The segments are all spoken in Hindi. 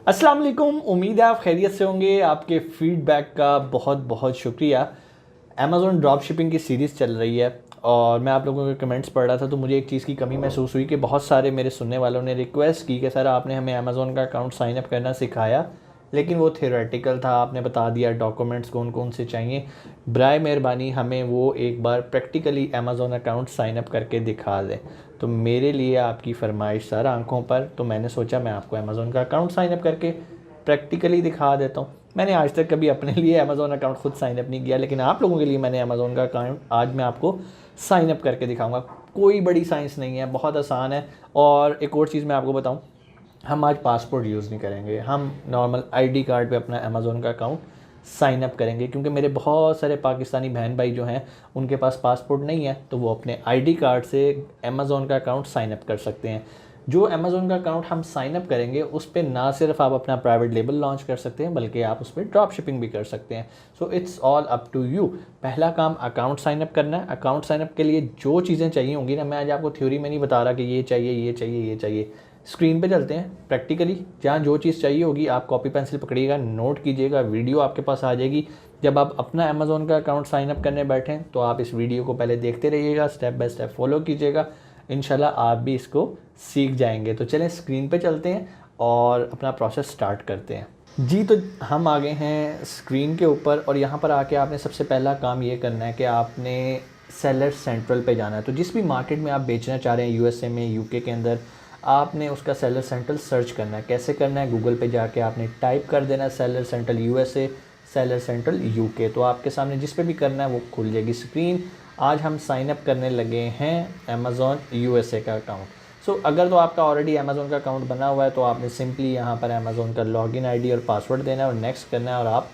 अस्सलाम वालेकुम। उम्मीद है आप खैरियत से होंगे। आपके फीडबैक का बहुत बहुत शुक्रिया। अमेज़ॉन ड्रॉप शिपिंग की सीरीज़ चल रही है और मैं आप लोगों के कमेंट्स पढ़ रहा था तो मुझे एक चीज़ की कमी महसूस हुई कि बहुत सारे मेरे सुनने वालों ने रिक्वेस्ट की कि सर आपने हमें अमेज़ॉन का अकाउंट साइन अप करना सिखाया, लेकिन वो थियोरेटिकल था। आपने बता दिया डॉक्यूमेंट्स कौन कौन से चाहिए। बराए मेहरबानी हमें वो एक बार practically Amazon account sign up करके दिखा दें। तो मेरे लिए आपकी फरमाइश सर आंखों पर, तो मैंने सोचा मैं आपको अमेज़ॉन का अकाउंट साइन अप करके प्रैक्टिकली दिखा देता हूँ। मैंने आज तक कभी अपने लिए अमेज़ॉन अकाउंट खुद साइन अप नहीं किया, लेकिन आप लोगों के लिए मैंने अमेज़ॉन का अकाउंट आज मैं आपको साइन अप करके दिखाऊंगा। कोई बड़ी साइंस नहीं है, बहुत आसान है। और एक और चीज़ मैं आपको बताऊं, हम आज पासपोर्ट यूज़ नहीं करेंगे, हम नॉर्मल आईडी कार्ड पे अपना अमेज़ॉन का अकाउंट साइन अप करेंगे, क्योंकि मेरे बहुत सारे पाकिस्तानी बहन भाई जो हैं उनके पास पासपोर्ट नहीं है, तो वो अपने आईडी कार्ड से अमेज़ॉन का अकाउंट साइन अप कर सकते हैं। जो अमेज़ॉन का अकाउंट हम साइन अप करेंगे उस पर ना सिर्फ आप अपना प्राइवेट लेबल लॉन्च कर सकते हैं, बल्कि आप उस पर ड्रॉप शिपिंग भी कर सकते हैं। So it's all up to you. पहला काम अकाउंट साइन अप करना है। अकाउंट साइन अप के लिए जो चीज़ें चाहिए होंगी ना, मैं आज आपको थ्योरी में नहीं बता रहा कि ये चाहिए ये चाहिए ये चाहिए। स्क्रीन पे चलते हैं प्रैक्टिकली, जहाँ जो चीज़ चाहिए होगी आप कॉपी पेंसिल पकड़िएगा, नोट कीजिएगा, वीडियो आपके पास आ जाएगी। जब आप अपना अमेज़ॉन का अकाउंट साइन अप करने बैठें तो आप इस वीडियो को पहले देखते रहिएगा, स्टेप बाय स्टेप फॉलो कीजिएगा, इंशाल्लाह आप भी इसको सीख जाएंगे। तो चलें स्क्रीन पे चलते हैं और अपना प्रोसेस स्टार्ट करते हैं। जी, तो हम आ गए हैं स्क्रीन के ऊपर और यहाँ पर आके आपने सबसे पहला काम ये करना है कि आपने सेलर सेंट्रल पे जाना है। तो जिस भी मार्केट में आप बेचना चाह रहे हैं, यूएसए में, यूके के अंदर, आपने उसका सेलर सेंट्रल सर्च करना है। कैसे करना है? गूगल पे जाके आपने टाइप कर देना है seller central USA, seller central UK. तो आपके सामने जिस पे भी करना है वो खुल जाएगी स्क्रीन। आज हम साइन अप करने लगे हैं अमेज़ॉन यूएसए का अकाउंट। सो अगर तो आपका ऑलरेडी अमेज़ॉन का अकाउंट बना हुआ है तो आपने सिंपली यहाँ पर अमेज़ॉन का लॉगिन आईडी और पासवर्ड देना है और नेक्स्ट करना है और आप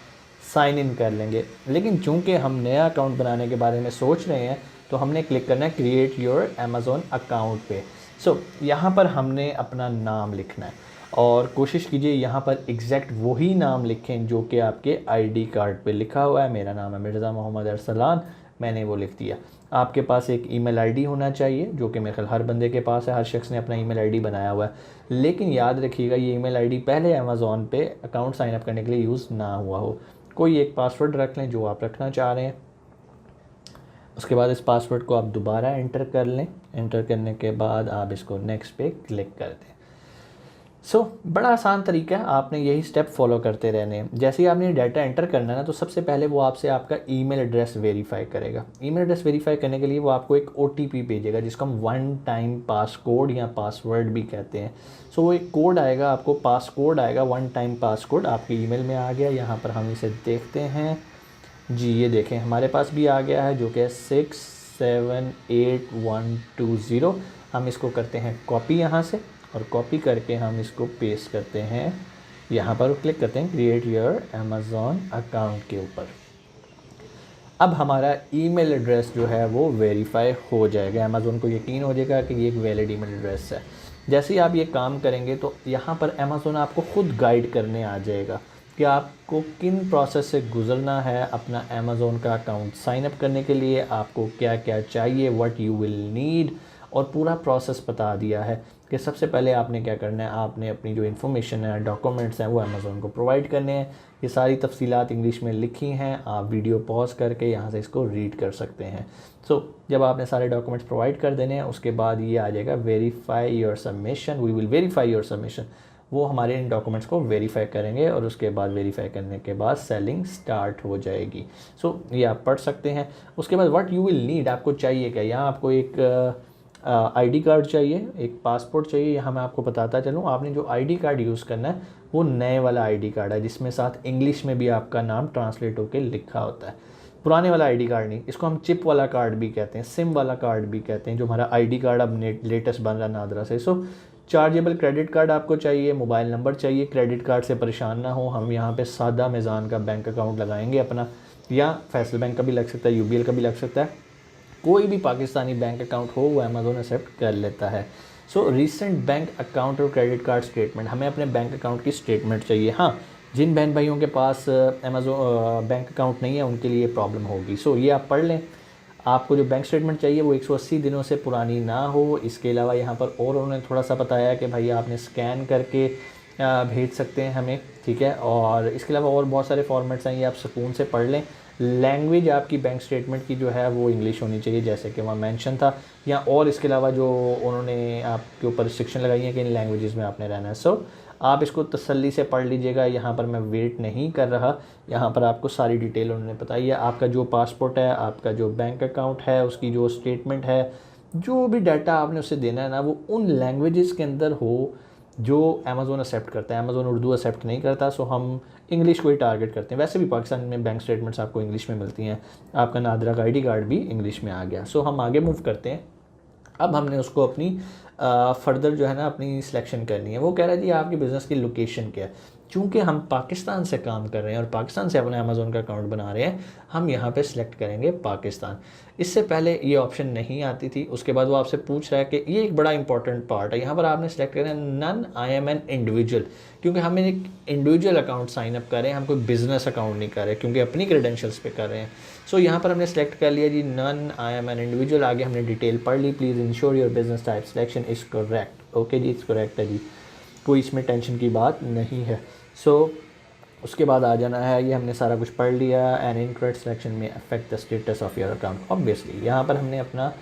साइन इन कर लेंगे। लेकिन चूंकि हम नया अकाउंट बनाने के बारे में सोच रहे हैं तो हमने क्लिक करना है क्रिएट योर अमेज़ॉन अकाउंट पे। सो यहाँ पर हमने अपना नाम लिखना है और कोशिश कीजिए यहाँ पर एग्जैक्ट वही नाम लिखें जो कि आपके आईडी कार्ड पे लिखा हुआ है। मेरा नाम है मिर्ज़ा मोहम्मद अरसलान, मैंने वो लिख दिया। आपके पास एक ईमेल आईडी होना चाहिए, जो कि मेरे ख्याल हर बंदे के पास है, हर शख्स ने अपना ईमेल आईडी बनाया हुआ है। लेकिन याद रखिएगा ये ईमेल आईडी पहले अमेज़ॉन पे अकाउंट साइन अप करने के लिए यूज़ ना हुआ हो। कोई एक पासवर्ड रख लें जो आप रखना चाह रहे हैं। उसके बाद इस पासवर्ड को आप दोबारा एंटर कर लें। एंटर करने के बाद आप इसको नेक्स्ट पे क्लिक कर दें। बड़ा आसान तरीका है, आपने यही स्टेप फॉलो करते रहने हैं। जैसे ही आपने डाटा एंटर करना है ना, तो सबसे पहले वो आपसे आपका ईमेल एड्रेस वेरीफाई करेगा। ईमेल एड्रेस वेरीफाई करने के लिए वो आपको एक ओटीपी भेजेगा, जिसको हम वन टाइम पास कोड या पासवर्ड भी कहते हैं। वो एक कोड आएगा, आपको पास कोड आएगा, वन टाइम पास कोड आपके ईमेल में आ गया। यहाँ पर हम इसे देखते हैं। जी ये देखें हमारे पास भी आ गया है, जो कि 678120। हम इसको करते हैं कॉपी यहाँ से, और कॉपी करके हम इसको पेस्ट करते हैं यहाँ पर, क्लिक करते हैं क्रिएट योर अमेज़ॉन अकाउंट के ऊपर। अब हमारा ईमेल एड्रेस जो है वो वेरीफाई हो जाएगा। अमेज़ॉन को यकीन हो जाएगा कि ये एक वैलिड ईमेल एड्रेस है। जैसे ही आप ये काम करेंगे तो यहाँ पर अमेज़ॉन आपको ख़ुद गाइड करने आ जाएगा कि आपको किन प्रोसेस से गुज़रना है अपना अमेज़ॉन का अकाउंट साइन अप करने के लिए, आपको क्या क्या चाहिए, व्हाट यू विल नीड, और पूरा प्रोसेस बता दिया है कि सबसे पहले आपने क्या करना है। आपने अपनी जो इन्फॉर्मेशन है, डॉक्यूमेंट्स हैं, वो अमेज़ॉन को प्रोवाइड करने हैं। ये सारी तफसीलात इंग्लिश में लिखी हैं, आप वीडियो पॉज करके यहाँ से इसको रीड कर सकते हैं। जब आपने सारे डॉक्यूमेंट्स प्रोवाइड कर देने हैं, उसके बाद ये आ जाएगा verify your submission, we will verify your submission. वो हमारे इन डॉक्यूमेंट्स को वेरीफाई करेंगे और उसके बाद वेरीफाई करने के बाद सेलिंग स्टार्ट हो जाएगी। ये आप पढ़ सकते हैं। उसके बाद व्हाट यू विल नीड, आपको चाहिए क्या। यहाँ आपको एक आईडी कार्ड चाहिए, एक पासपोर्ट चाहिए। यहाँ मैं आपको बताता चलूँ, आपने जो आईडी कार्ड यूज़ करना है वो नए वाला आईडी कार्ड है, जिसमें साथ इंग्लिश में भी आपका नाम ट्रांसलेट होकर लिखा होता है। पुराने वाला आईडी कार्ड नहीं, इसको हम चिप वाला कार्ड भी कहते हैं, सिम वाला कार्ड भी कहते हैं, जो हमारा आईडी कार्ड अब लेटेस्ट बन रहा है नादरा से। चार्जेबल क्रेडिट कार्ड आपको चाहिए, मोबाइल नंबर चाहिए। क्रेडिट कार्ड से परेशान ना हो, हम यहाँ पे सादा मिज़ान का बैंक अकाउंट लगाएंगे अपना, या फैसल बैंक का भी लग सकता है, यूबीएल का भी लग सकता है। कोई भी पाकिस्तानी बैंक अकाउंट हो वो अमेज़ॉन एक्सेप्ट कर लेता है। रिसेंट बैंक अकाउंट और क्रेडिट कार्ड स्टेटमेंट, हमें अपने बैंक अकाउंट की स्टेटमेंट चाहिए। हाँ, जिन बहन भाइयों के पास अमेज़ॉन बैंक अकाउंट नहीं है उनके लिए प्रॉब्लम होगी। ये आप पढ़ लें। आपको जो बैंक स्टेटमेंट चाहिए वो 180 दिनों से पुरानी ना हो। इसके अलावा यहाँ पर और उन्होंने थोड़ा सा बताया कि भाई आपने स्कैन करके भेज सकते हैं हमें, ठीक है। और इसके अलावा और बहुत सारे फॉर्मेट्स हैं, ये आप सुकून से पढ़ लें। लैंग्वेज आपकी बैंक स्टेटमेंट की जो है वो इंग्लिश होनी चाहिए, जैसे कि वहाँ मेंशन था, या और इसके अलावा जो उन्होंने आपके ऊपर रिस्ट्रिक्शन लगाई है कि इन लैंग्वेजेस में आपने रहना है। सो आप इसको तसल्ली से पढ़ लीजिएगा, यहाँ पर मैं वेट नहीं कर रहा, यहाँ पर आपको सारी डिटेल उन्होंने बताई है। आपका जो पासपोर्ट है, आपका जो बैंक अकाउंट है, उसकी जो स्टेटमेंट है, जो भी डाटा आपने उससे देना है ना, वो उन लैंग्वेजेस के अंदर हो जो अमेज़ोन एक्सेप्ट करता है। अमेज़ोन उर्दू एक्सेप्ट नहीं करता, सो हम इंग्लिश को ही टारगेट करते हैं। वैसे भी पाकिस्तान में बैंक स्टेटमेंट्स आपको इंग्लिश में मिलती हैं, आपका नादरा का आईडी कार्ड भी इंग्लिश में आ गया। सो हम आगे मूव करते हैं। अब हमने उसको अपनी फर्दर जो है ना अपनी सिलेक्शन करनी है। वो कह रहा है जी आपकी बिज़नेस की लोकेशन क्या है। चूँकि हम पाकिस्तान से काम कर रहे हैं और पाकिस्तान से अपना अमेज़ोन का अकाउंट बना रहे हैं, हम यहाँ पे सिलेक्ट करेंगे पाकिस्तान। इससे पहले ये ऑप्शन नहीं आती थी। उसके बाद वो आपसे पूछ रहा है कि ये एक बड़ा इंपॉर्टेंट पार्ट है, यहाँ पर आपने सेलेक्ट करना है none I am an individual, क्योंकि हम एक इंडिविजुअल अकाउंट साइन अप कर रहे हैं, हम कोई बिज़नेस अकाउंट नहीं कर रहे, क्योंकि अपनी क्रेडेंशियल्स पे कर रहे हैं। सो यहाँ पर हमने सेलेक्ट कर लिया जी none I am an individual. आगे हमने डिटेल पढ़ ली, please ensure your business type selection is correct. Okay जी, इट्स करेक्ट है जी, कोई इसमें टेंशन की बात नहीं है। सो उसके बाद आ जाना है, ये हमने सारा कुछ पढ़ लिया। एन इनकरेक्ट सिलेक्शन में affect the status of your account. Obviously यहाँ पर हमने अपना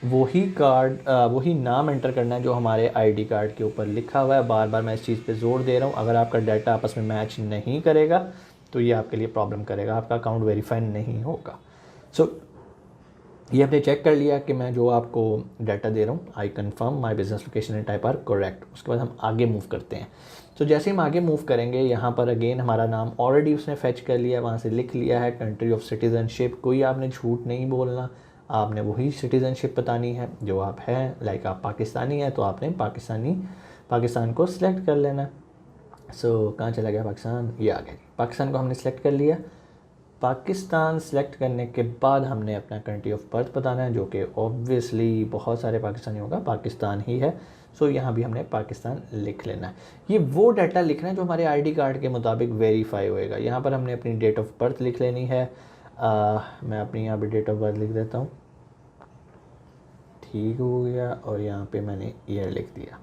वही कार्ड वही नाम एंटर करना है जो हमारे आईडी कार्ड के ऊपर लिखा हुआ है। बार बार मैं इस चीज़ पे जोर दे रहा हूँ, अगर आपका डाटा आपस में मैच नहीं करेगा तो ये आपके लिए प्रॉब्लम करेगा, आपका अकाउंट वेरीफाई नहीं होगा। सो ये हमने चेक कर लिया कि मैं जो आपको डाटा दे रहा हूँ, I confirm my business location and type are correct. उसके बाद हम आगे मूव करते हैं। तो जैसे हम आगे मूव करेंगे, यहाँ पर अगेन हमारा नाम ऑलरेडी उसने फेच कर लिया है, वहाँ से लिख लिया है। कंट्री ऑफ सिटीज़नशिप, कोई आपने झूठ नहीं बोलना, आपने वही सिटीज़नशिप बतानी है जो आप हैं। लाइक आप पाकिस्तानी हैं तो आपने पाकिस्तान को सिलेक्ट कर लेना। सो कहाँ चला गया पाकिस्तान, ये आ गया। पाकिस्तान को हमने सेलेक्ट कर लिया। पाकिस्तान सेलेक्ट करने के बाद हमने अपना कंट्री ऑफ बर्थ बताना है, जो कि ऑब्वियसली बहुत सारे पाकिस्तानियों का पाकिस्तान ही है। सो यहाँ भी हमने पाकिस्तान लिख लेना है। ये वो डाटा लिखना है जो हमारे आईडी कार्ड के मुताबिक वेरीफाई होएगा। यहाँ पर हमने अपनी डेट ऑफ बर्थ लिख लेनी है। मैं अपनी यहाँ पर डेट ऑफ बर्थ लिख देता हूँ, ठीक हो गया। और यहाँ पे मैंने ईयर लिख दिया।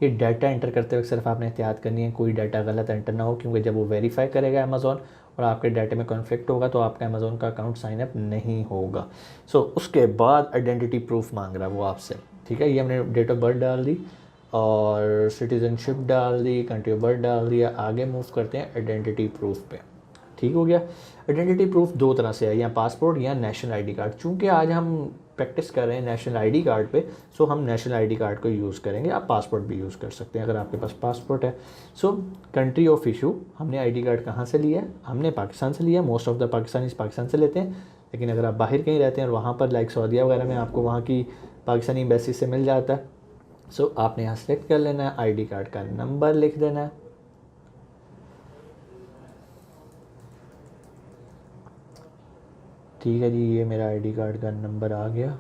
ये डाटा एंटर करते वक्त सिर्फ आपने एहतियात करनी है कोई डाटा गलत एंटर ना हो, क्योंकि जब वो वेरीफाई करेगा अमेज़ॉन और आपके डाटे में कॉन्फ्लिक्ट होगा तो आपका अमेज़ॉन का अकाउंट साइन अप नहीं होगा। सो उसके बाद आइडेंटिटी प्रूफ मांग रहा है वो आपसे, ठीक है। ये हमने डेट ऑफ बर्थ डाल दी और सिटीज़नशिप डाल दी, कंट्री ऑफ बर्थ डाल दिया। आगे मूव करते हैं आइडेंटिटी प्रूफ पे, ठीक हो गया। आइडेंटिटी प्रूफ दो तरह से है, या पासपोर्ट या नेशनल आईडी कार्ड। चूँकि आज हम प्रैक्टिस कर रहे हैं नेशनल आईडी कार्ड पे, सो हम नेशनल आईडी कार्ड को यूज़ करेंगे। आप पासपोर्ट भी यूज़ कर सकते हैं अगर आपके पास पासपोर्ट है। सो कंट्री ऑफ इशू, हमने आईडी कार्ड कहाँ से लिया है, हमने पाकिस्तान से लिया। Most of the Pakistanis Pakistan से लेते हैं, लेकिन अगर आप बाहर कहीं रहते हैं और वहाँ पर लाइक सऊदीया वगैरह में आपको वहाँ की पाकिस्तानी एम्बेसी से मिल जाता है। सो आपने यहाँ सेलेक्ट कर लेना है, आईडी कार्ड का नंबर लिख देना है। ठीक है जी, ये मेरा आईडी कार्ड का नंबर आ गया।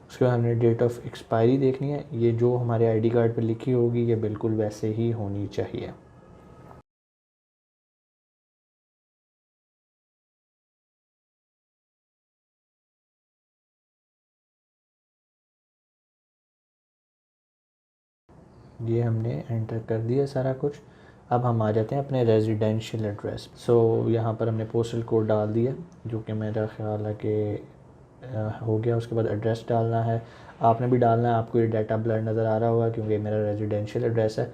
उसके बाद हमने डेट ऑफ एक्सपायरी देखनी है। ये जो हमारे आईडी कार्ड पे लिखी होगी ये बिल्कुल वैसे ही होनी चाहिए। ये हमने एंटर कर दिया सारा कुछ। अब हम आ जाते हैं अपने रेजिडेंशियल एड्रेस। सो यहाँ पर हमने पोस्टल कोड डाल दिया, जो कि मेरा ख्याल है कि हो गया। उसके बाद एड्रेस डालना है, आपने भी डालना है। आपको ये डाटा ब्लर नज़र आ रहा होगा क्योंकि मेरा रेजिडेंशियल एड्रेस है।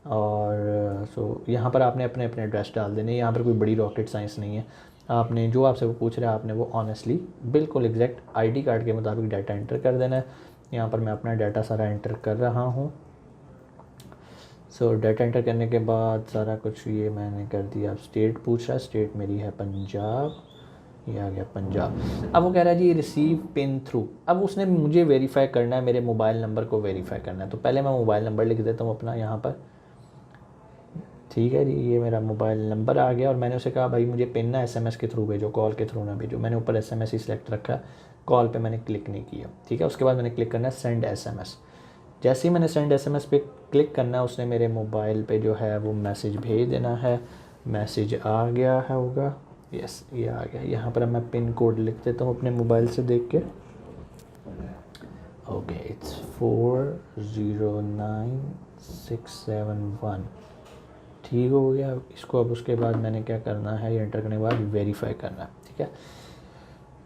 और सो यहाँ पर आपने अपने अपने एड्रेस डाल देने। यहाँ पर कोई बड़ी रॉकेट साइंस नहीं है। आपने जो आपसे वो पूछ रहा है आपने वो ऑनेस्टली बिल्कुल एग्जैक्ट आईडी कार्ड के मुताबिक डाटा एंटर कर देना है। यहाँ पर मैं अपना डाटा सारा एंटर कर रहा हूँ। सो डाटा एंटर करने के बाद सारा कुछ ये मैंने कर दिया। अब स्टेट पूछ रहा है, स्टेट मेरी है पंजाब, ये आ गया पंजाब। अब वो कह रहा है जी रिसीव पिन थ्रू। अब उसने मुझे वेरीफाई करना है, मेरे मोबाइल नंबर को वेरीफाई करना है। तो पहले मैं मोबाइल नंबर लिख देता हूँ अपना यहाँ पर, ठीक है जी। ये मेरा मोबाइल नंबर आ गया और मैंने उसे कहा भाई मुझे पिन ना एसएमएस के थ्रू भेजो, कॉल के थ्रू ना भेजो। मैंने ऊपर एसएमएस ही सिलेक्ट रखा, कॉल पे मैंने क्लिक नहीं किया, ठीक है। उसके बाद मैंने क्लिक करना है सेंड एसएमएस। जैसे ही मैंने सेंड एसएमएस पे क्लिक करना है, उसने मेरे मोबाइल पे जो है वो मैसेज भेज देना है। मैसेज आ गया है होगा, यस ये आ गया। यहाँ पर मैं पिन कोड लिख देता हूँ अपने मोबाइल से देख के। Okay it's 409671। ठीक हो गया। इसको अब उसके बाद मैंने क्या करना है, ये एंटर करने के बाद वेरीफाई करना है, ठीक है।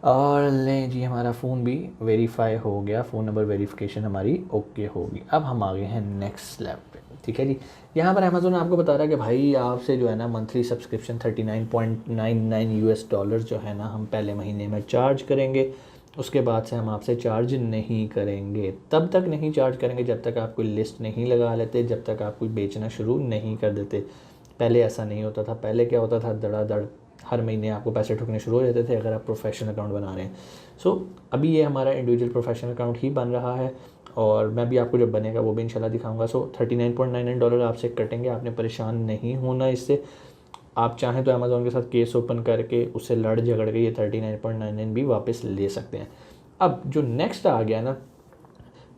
और लें जी हमारा फ़ोन भी वेरीफाई हो गया, फ़ोन नंबर वेरिफिकेशन हमारी ओके होगी। अब हम आ गए हैं नेक्स्ट स्लैब पे, ठीक है जी। यहाँ पर अमेज़ोन आपको बता रहा है कि भाई आपसे जो है ना मंथली सब्सक्रिप्शन $39.99 जो है ना हम पहले महीने में चार्ज करेंगे, उसके बाद से हम आपसे चार्ज नहीं करेंगे। तब तक नहीं चार्ज करेंगे जब तक आप कोई लिस्ट नहीं लगा लेते, जब तक आप कोई बेचना शुरू नहीं कर देते। पहले ऐसा नहीं होता था। पहले क्या होता था, धड़ाधड़ हर महीने आपको पैसे ठुकने शुरू हो जाते थे अगर आप प्रोफेशनल अकाउंट बना रहे हैं। अभी ये हमारा इंडिविजुअल प्रोफेशनल अकाउंट ही बन रहा है और मैं भी आपको जब बनेगा वो भी इंशाल्लाह दिखाऊंगा। $39.99 आपसे कटेंगे, आपने परेशान नहीं होना इससे। आप चाहें तो अमेज़ॉन के साथ केस ओपन करके उससे लड़ झगड़ के ये 39.99 भी वापस ले सकते हैं। अब जो नेक्स्ट आ गया ना,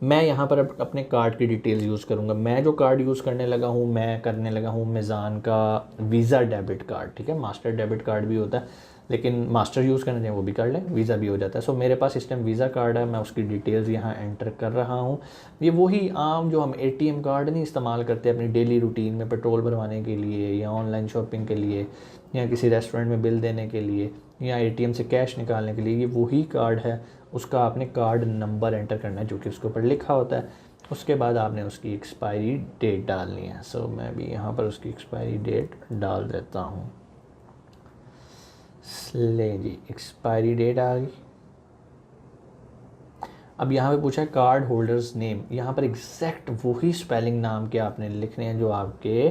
मैं यहाँ पर अपने कार्ड की डिटेल्स यूज़ करूँगा। मैं जो कार्ड यूज़ करने लगा हूँ मिज़ान का वीज़ा डेबिट कार्ड, ठीक है। मास्टर डेबिट कार्ड भी होता है, लेकिन मास्टर यूज़ करना चाहिए वो भी कर लें, वीज़ा भी हो जाता है। मेरे पास इस टाइम वीज़ा कार्ड है, मैं उसकी डिटेल्स यहाँ एंटर कर रहा हूँ। ये वही आम जो हम ATM कार्ड नहीं इस्तेमाल करते अपनी डेली रूटीन में पेट्रोल भरवाने के लिए या ऑनलाइन शॉपिंग के लिए या किसी रेस्टोरेंट में बिल देने के लिए या ATM से कैश निकालने के लिए, ये वही कार्ड है। उसका आपने कार्ड नंबर एंटर करना है जो कि उसके ऊपर लिखा होता है। उसके बाद आपने उसकी एक्सपायरी डेट डालनी है। मैं भी यहाँ पर उसकी एक्सपायरी डेट डाल देता हूँ। ले जी एक्सपायरी डेट आ गई। अब यहाँ पे पूछा है कार्ड होल्डर्स नेम। यहाँ पर एग्जैक्ट वही स्पेलिंग नाम के आपने लिखने हैं जो आपके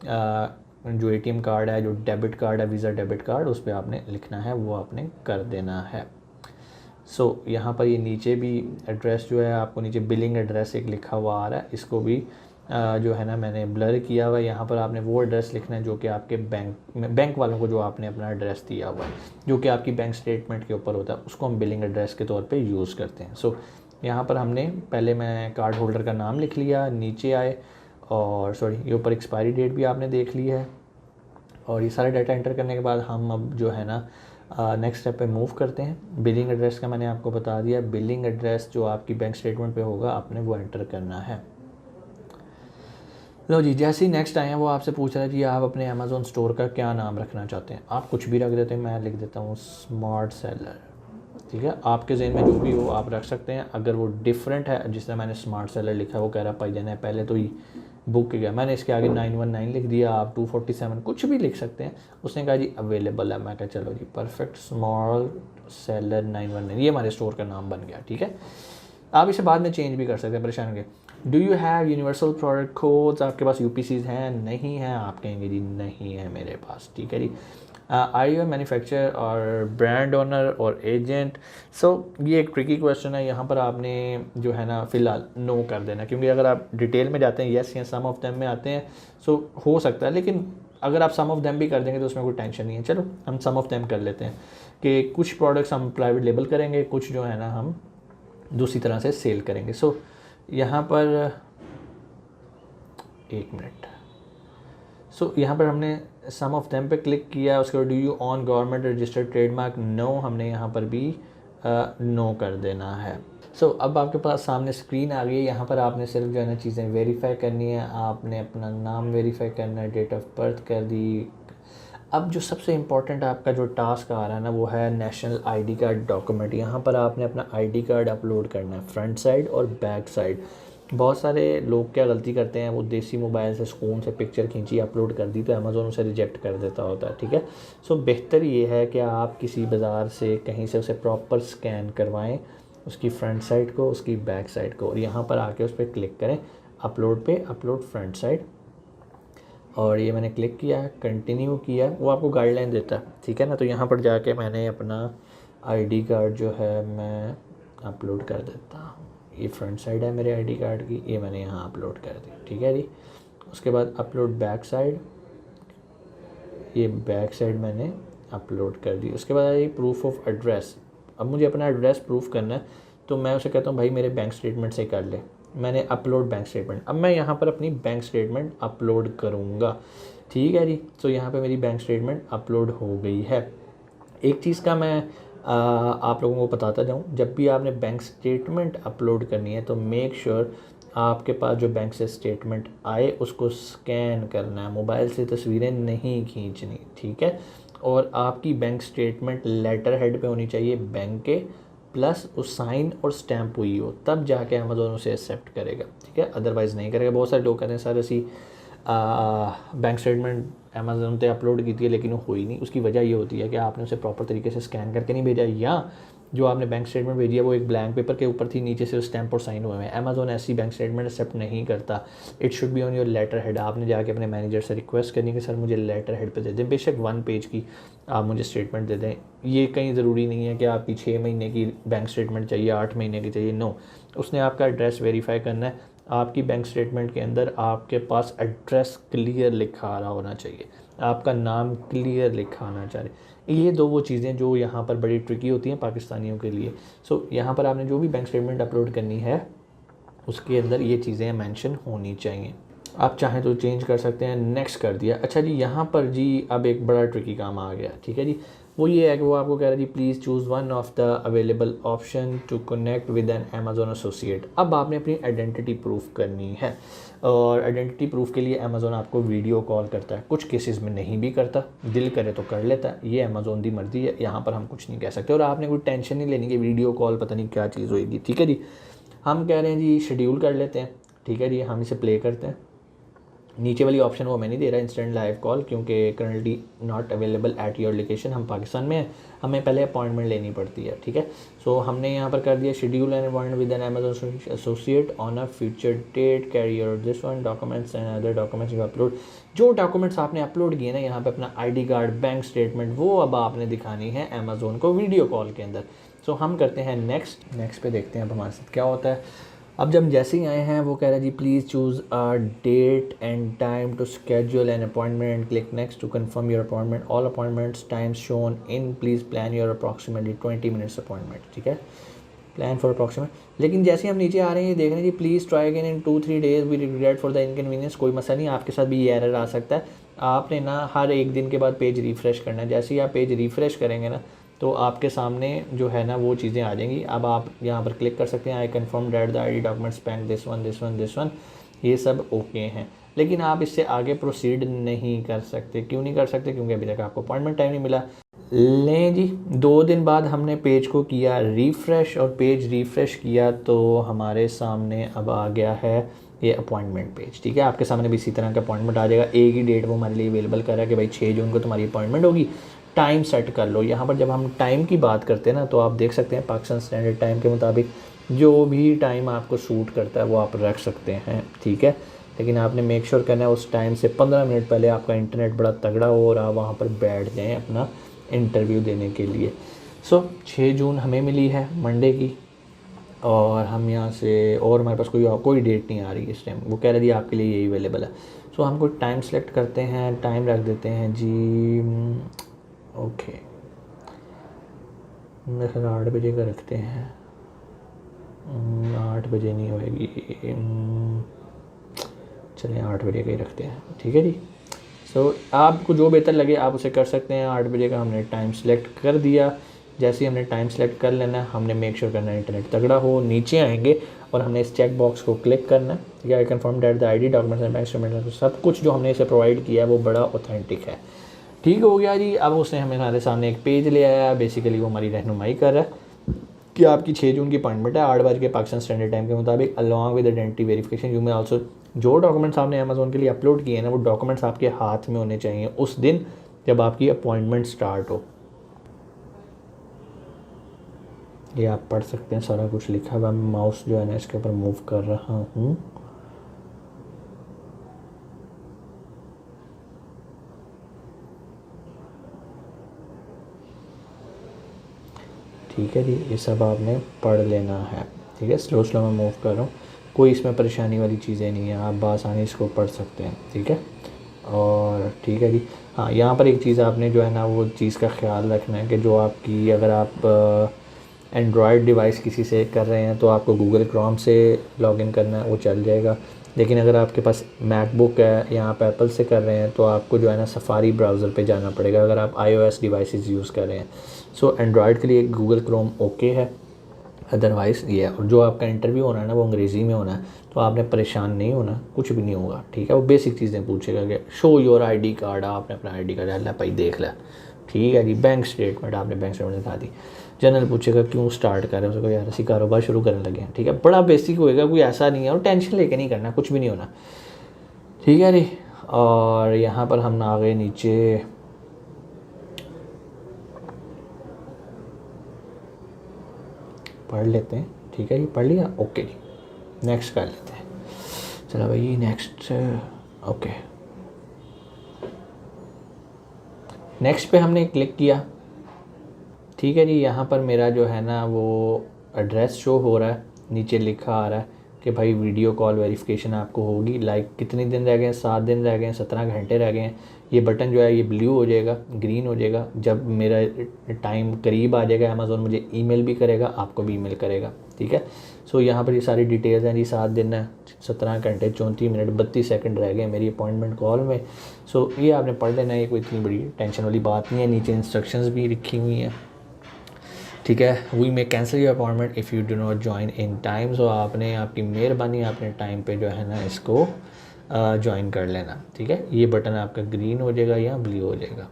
जो ATM कार्ड है, जो डेबिट कार्ड है, वीज़ा डेबिट कार्ड, उस पर आपने लिखना है, वो आपने कर देना है। यहाँ पर ये नीचे भी एड्रेस जो है आपको नीचे बिलिंग एड्रेस एक लिखा हुआ आ रहा है, इसको भी जो है ना मैंने ब्लर किया हुआ है। यहाँ पर आपने वो एड्रेस लिखना है जो कि आपके बैंक वालों को जो आपने अपना एड्रेस दिया हुआ है, जो कि आपकी बैंक स्टेटमेंट के ऊपर होता है, उसको हम बिलिंग एड्रेस के तौर पे यूज़ करते हैं। यहाँ पर हमने पहले मैं कार्ड होल्डर का नाम लिख लिया, नीचे आए और ये ऊपर एक्सपायरी डेट भी आपने देख ली है। और ये सारे डाटा एंटर करने के बाद हम अब जो है ना नेक्स्ट स्टेप पे मूव करते हैं। बिलिंग एड्रेस का मैंने आपको बता दिया। बिलिंग एड्रेस जो आपकी बैंक स्टेटमेंट पे होगा आपने वो एंटर करना है। लो जी, जैसे ही नेक्स्ट आए हैं वो आपसे पूछ रहा है जी आप अपने अमेज़ॉन स्टोर का क्या नाम रखना चाहते हैं। आप कुछ भी रख देते हैं, मैं लिख देता हूँ स्मार्ट सेलर, ठीक है। आपके ज़हन में जो भी हो आप रख सकते हैं। अगर वो डिफरेंट है, जिस तरह मैंने स्मार्ट सेलर लिखा है, वो कह रहा भाई जान है पहले तो ही बुक गया, मैंने इसके आगे 919 लिख दिया, आप 247 कुछ भी लिख सकते हैं। उसने कहा जी अवेलेबल है, मैं कहा चलो जी परफेक्ट, स्मार्ट सेलर 919, ये हमारे स्टोर का नाम बन गया, ठीक है। आप इसे बाद में चेंज भी कर सकते हैं, परेशान होंगे। Do you have universal product codes, आपके पास UPCs हैं? नहीं है, आप कहेंगे जी नहीं है मेरे पास, ठीक है जी। आर यू मैन्युफैक्चरर और ब्रांड ओनर और एजेंट? ये एक ट्रिकी क्वेश्चन है। यहाँ पर आपने जो है ना फ़िलहाल नो कर देना, क्योंकि अगर आप डिटेल में जाते हैं येस या सम ऑफ देम में आते हैं हो सकता है, लेकिन अगर आप सम ऑफ देम भी कर देंगे तो उसमें कोई टेंशन नहीं है। चलो हम सम ऑफ देम कर लेते हैं कि कुछ प्रोडक्ट्स हम प्राइवेट लेबल करेंगे, कुछ जो है ना हम दूसरी तरह से सेल करेंगे। यहाँ पर एक मिनट, यहाँ पर हमने सम ऑफ देम पे क्लिक किया। उसके बाद do you own government registered trademark? No, हमने यहाँ पर भी नो कर देना है। अब आपके पास सामने स्क्रीन आ गई है। यहाँ पर आपने सिर्फ जो है ना चीज़ें वेरीफाई करनी है। आपने अपना नाम वेरीफाई करना है, डेट ऑफ बर्थ कर दी। अब जो सबसे इम्पॉर्टेंट आपका जो टास्क आ रहा है ना वो है नेशनल ID कार्ड डॉक्यूमेंट। यहाँ पर आपने अपना ID कार्ड अपलोड करना है, फ्रंट साइड और बैक साइड। बहुत सारे लोग क्या गलती करते हैं, वो देसी मोबाइल से स्कून से पिक्चर खींची अपलोड कर दी तो अमेज़ोन उसे रिजेक्ट कर देता होता है, ठीक है। बेहतर ये है कि आप किसी बाज़ार से कहीं से उसे प्रॉपर स्कैन करवाएं, उसकी फ्रंट साइड को, उसकी बैक साइड को, और यहाँ पर आके उस पर क्लिक करें अपलोड पे, अपलोड फ्रंट साइड। और ये मैंने क्लिक किया, कंटिन्यू किया, वो आपको गाइडलाइन देता है, ठीक है ना। तो यहाँ पर जाके मैंने अपना ID कार्ड जो है मैं अपलोड कर देता हूँ। ये फ्रंट साइड है मेरे ID कार्ड की, ये मैंने यहाँ अपलोड कर दी, ठीक है जी। उसके बाद अपलोड बैक साइड, ये बैक साइड मैंने अपलोड कर दी। उसके बाद ये प्रूफ ऑफ एड्रेस। अब मुझे अपना एड्रेस प्रूफ करना है तो मैं उसे कहता हूँ भाई मेरे बैंक स्टेटमेंट से कर ले। मैंने अपलोड बैंक स्टेटमेंट, अब मैं यहाँ पर अपनी बैंक स्टेटमेंट अपलोड करूँगा, ठीक है जी। यहाँ पे मेरी बैंक स्टेटमेंट अपलोड हो गई है। एक चीज़ का मैं आप लोगों को बताता जाऊँ, जब भी आपने बैंक स्टेटमेंट अपलोड करनी है तो मेक श्योर आपके पास जो बैंक से स्टेटमेंट आए उसको स्कैन करना है, मोबाइल से तस्वीरें नहीं खींचनी, ठीक है। और आपकी बैंक स्टेटमेंट लेटर हेड पे होनी चाहिए बैंक के, प्लस उस साइन और स्टैम्प हुई हो, तब जाके अमेज़ोन उसे एक्सेप्ट करेगा, ठीक है, अदरवाइज़ नहीं करेगा। बहुत सारे लोग कहते हैं सर असी बैंक स्टेटमेंट अमेज़ोन पे अपलोड की थी लेकिन वो हुई नहीं। उसकी वजह ये होती है कि आपने उसे प्रॉपर तरीके से स्कैन करके नहीं भेजा, या जो आपने बैंक स्टेटमेंट भेजी है वो एक ब्लैंक पेपर के ऊपर थी, नीचे से स्टैम्प और साइन हुए हैं। अमेज़ोन ऐसी बैंक स्टेटमेंट एक्सेप्ट नहीं करता। It should be on your letterhead. आपने जाके अपने मैनेजर से रिक्वेस्ट करनी कि सर मुझे लेटर हेड पे दे दें, बेशक 1 पेज की आप मुझे स्टेटमेंट दे दें। ये कहीं ज़रूरी नहीं है कि आपकी 6 महीने की बैंक स्टेटमेंट चाहिए, 8 महीने की चाहिए, नो। उसने आपका एड्रेस वेरीफाई करना है। आपकी बैंक स्टेटमेंट के अंदर आपके पास एड्रेस क्लियर लिखा आ रहा होना चाहिए, आपका नाम क्लियर लिखा आना चाहिए। ये दो वो चीज़ें जो यहाँ पर बड़ी ट्रिकी होती हैं पाकिस्तानियों के लिए। सो यहाँ पर आपने जो भी बैंक स्टेटमेंट अपलोड करनी है उसके अंदर ये चीज़ें मेंशन होनी चाहिए। आप चाहें तो चेंज कर सकते हैं, नेक्स्ट कर दिया। अच्छा जी, यहाँ पर जी अब एक बड़ा ट्रिकी काम आ गया, ठीक है जी। वो ये है कि वो आपको कह रहा है जी please choose one of the available option to connect with an Amazon associate. अब आपने अपनी आइडेंटिटी प्रूफ करनी है, और आइडेंटिटी प्रूफ के लिए अमेज़ोन आपको वीडियो कॉल करता है। कुछ केसेस में नहीं भी करता, दिल करे तो कर लेता है, ये अमेज़ोन की मर्ज़ी है, यहाँ पर हम कुछ नहीं कह सकते। और आपने कोई टेंशन नहीं लेनी कि वीडियो कॉल पता नहीं क्या चीज़ होएगी, ठीक है जी। हम कह रहे हैं जी शेड्यूल कर लेते हैं, ठीक है जी। हम इसे प्ले करते हैं। नीचे वाली ऑप्शन वो मैं नहीं दे रहा इंस्टेंट लाइव कॉल, क्योंकि currently not available at your location. हम पाकिस्तान में हैं, हमें पहले अपॉइंटमेंट लेनी पड़ती है, ठीक है। सो हमने यहाँ पर कर दिया schedule an appointment with an Amazon associate on a future date, carry your this one documents and other documents you upload. जो डॉक्यूमेंट्स आपने अपलोड किए ना यहाँ पे, अपना ID कार्ड, बैंक स्टेटमेंट, वो अब आपने दिखानी है अमेज़ोन को वीडियो कॉल के अंदर। सो हम करते हैं नेक्स्ट पे, देखते हैं अब हमारे साथ क्या होता है। अब जब जैसे ही आए हैं वो कह रहा है जी please choose a date and time to schedule an appointment, click next to confirm your appointment, all appointments times shown in, please plan your approximately 20 minutes appointment, ठीक है, प्लान फॉर अप्रॉक्सीमेट। लेकिन जैसे हम नीचे आ रहे हैं ये देख रहे हैं जी please try again in 2-3 days, we regret for the inconvenience. कोई मसला नहीं, आपके साथ भी ये एरर आ सकता है। आपने ना हर एक दिन के बाद पेज रिफ़्रेश करना है। जैसे ही आप पेज रिफ़्रेश करेंगे ना तो आपके सामने जो है ना वो चीज़ें आ जाएंगी। अब आप यहाँ पर क्लिक कर सकते हैं, I confirm that the ID documents bank this one, ये सब ओके हैं। लेकिन आप इससे आगे प्रोसीड नहीं कर सकते। क्यों नहीं कर सकते? क्योंकि अभी तक आपको अपॉइंटमेंट टाइम नहीं मिला। लें जी, 2 दिन बाद हमने पेज को किया रिफ़्रेश, और पेज रिफ़्रेश किया तो हमारे सामने अब आ गया है ये अपॉइंटमेंट पेज, ठीक है। आपके सामने भी इसी तरह का अपॉइंटमेंट आ जाएगा। एक ही डेट वो हमारे लिए अवेलेबल कर रहा है कि भाई 6 जून को तुम्हारी अपॉइंटमेंट होगी, टाइम सेट कर लो। यहाँ पर जब हम टाइम की बात करते हैं ना तो आप देख सकते हैं पाकिस्तान स्टैंडर्ड टाइम के मुताबिक जो भी टाइम आपको सूट करता है वो आप रख सकते हैं, ठीक है। लेकिन आपने मेक श्योर करना है उस टाइम से 15 मिनट पहले आपका इंटरनेट बड़ा तगड़ा हो और आप वहाँ पर बैठ जाएँ अपना इंटरव्यू देने के लिए। 6 जून हमें मिली है मंडे की, और हम यहाँ से, और हमारे पास कोई डेट नहीं आ रही इस टाइम। वो कह रहे जी आपके लिए यही अवेलेबल है। हम कोई टाइम सेलेक्ट करते हैं, टाइम रख देते हैं जी, ओके, मेरे ख्याल 8 बजे का रखते हैं। 8 बजे नहीं होएगी, चलें 8 बजे का ही रखते हैं, ठीक है जी। आपको जो बेहतर लगे आप उसे कर सकते हैं। 8 बजे का हमने टाइम सेलेक्ट कर दिया। जैसे ही हमने टाइम सेलेक्ट कर लेना है, हमने मेक श्योर करना है इंटरनेट तगड़ा हो। नीचे आएंगे और हमने इस चेक बॉक्स को क्लिक करना है, ठीक है। I confirm that the ID documents and bank statement, सब कुछ जो हमने इसे प्रोवाइड किया है वो बड़ा ऑथेंटिक है, ठीक हो गया जी। अब उसने हमारे सामने एक पेज ले आया। बेसिकली वो हमारी रहनुमाई कर रहा है कि आपकी 6 जून की अपॉइंटमेंट है 8 बजे के पाकिस्तान स्टैंडर्ड टाइम के मुताबिक, along with identity verification you में ऑल्सो। जो डॉक्यूमेंट्स आपने अमेज़ोन के लिए अपलोड किए हैं ना वो डॉक्यूमेंट्स आपके हाथ में होने चाहिए उस दिन जब आपकी अपॉइंटमेंट स्टार्ट हो। ये आप पढ़ सकते हैं, सारा कुछ लिखा हुआ। मैं माउस जो है ना इसके ऊपर मूव कर रहा हूँ। ठीक है जी, ये सब आपने पढ़ लेना है, ठीक है। स्लो मैं मूव कर रहा हूँ, कोई इसमें परेशानी वाली चीज़ें नहीं है, आप बआसानी इसको पढ़ सकते हैं, ठीक है। और ठीक है जी, हाँ, यहाँ पर एक चीज़ आपने जो है ना वो चीज़ का ख्याल रखना है कि जो आपकी, अगर आप एंड्रॉयड डिवाइस किसी से कर रहे हैं तो आपको गूगल क्रोम से लॉगिन करना है, वो चल जाएगा। लेकिन अगर आपके पास मैकबुक है या आप एप्पल से कर रहे हैं तो आपको जो है ना सफारी ब्राउज़र पे जाना पड़ेगा अगर आप iOS डिवाइसेस यूज़ कर रहे हैं। सो एंड्रॉयड के लिए गूगल क्रोम ओके है, अदरवाइज़ ये है। और जो आपका इंटरव्यू होना है ना वो अंग्रेज़ी में होना है, तो आपने परेशान नहीं होना, कुछ भी नहीं होगा, ठीक है। वो बेसिक चीज़ें पूछेगा कि शो योर आईडी कार्ड, आपने अपना आईडी कार्ड ला भाई देख लिया, ठीक है जी। बैंक स्टेटमेंट, आपने बैंक स्टेटमेंट दिखा दी। जनरल पूछेगा क्यों स्टार्ट कर रहे हो, उसको यार ऐसी कारोबार शुरू करने लगे हैं, ठीक है। बड़ा बेसिक होएगा, कोई ऐसा नहीं है, और टेंशन लेके नहीं करना, कुछ भी नहीं होना, ठीक है जी। और यहाँ पर हम आ गए नीचे, पढ़ लेते हैं, ठीक है जी, पढ़ लिया, ओके जी, नेक्स्ट कर लेते हैं। चलो भाई नेक्स्ट, ओके, नेक्स्ट पे हमने क्लिक किया, ठीक है जी। यहाँ पर मेरा जो है ना वो एड्रेस शो हो रहा है, नीचे लिखा आ रहा है कि भाई वीडियो कॉल वेरिफिकेशन आपको होगी, लाइक कितने दिन रह गए हैं, 7 दिन रह गए हैं, 17 घंटे रह गए हैं। ये बटन जो है ये ब्लू हो जाएगा, ग्रीन हो जाएगा जब मेरा टाइम करीब आ जाएगा। अमेज़ॉन मुझे ईमेल भी करेगा, आपको भी ईमेल करेगा, ठीक है। सो यहाँ पर ये सारी डिटेल्स हैं जी, 7 दिन है, 17 घंटे 34 मिनट 32 सेकंड रह गए मेरी अपॉइंटमेंट कॉल में। सो ये आपने पढ़ लेना है, ये कोई इतनी बड़ी टेंशन वाली बात नहीं है। नीचे इंस्ट्रक्शंस भी लिखी हुई हैं, ठीक है। We may cancel your appointment if you do not join in time. So आपने, आपकी मेहरबानी, आपने टाइम पे जो है ना इसको ज्वाइन कर लेना, ठीक है। ये बटन आपका ग्रीन हो जाएगा या ब्लू हो जाएगा,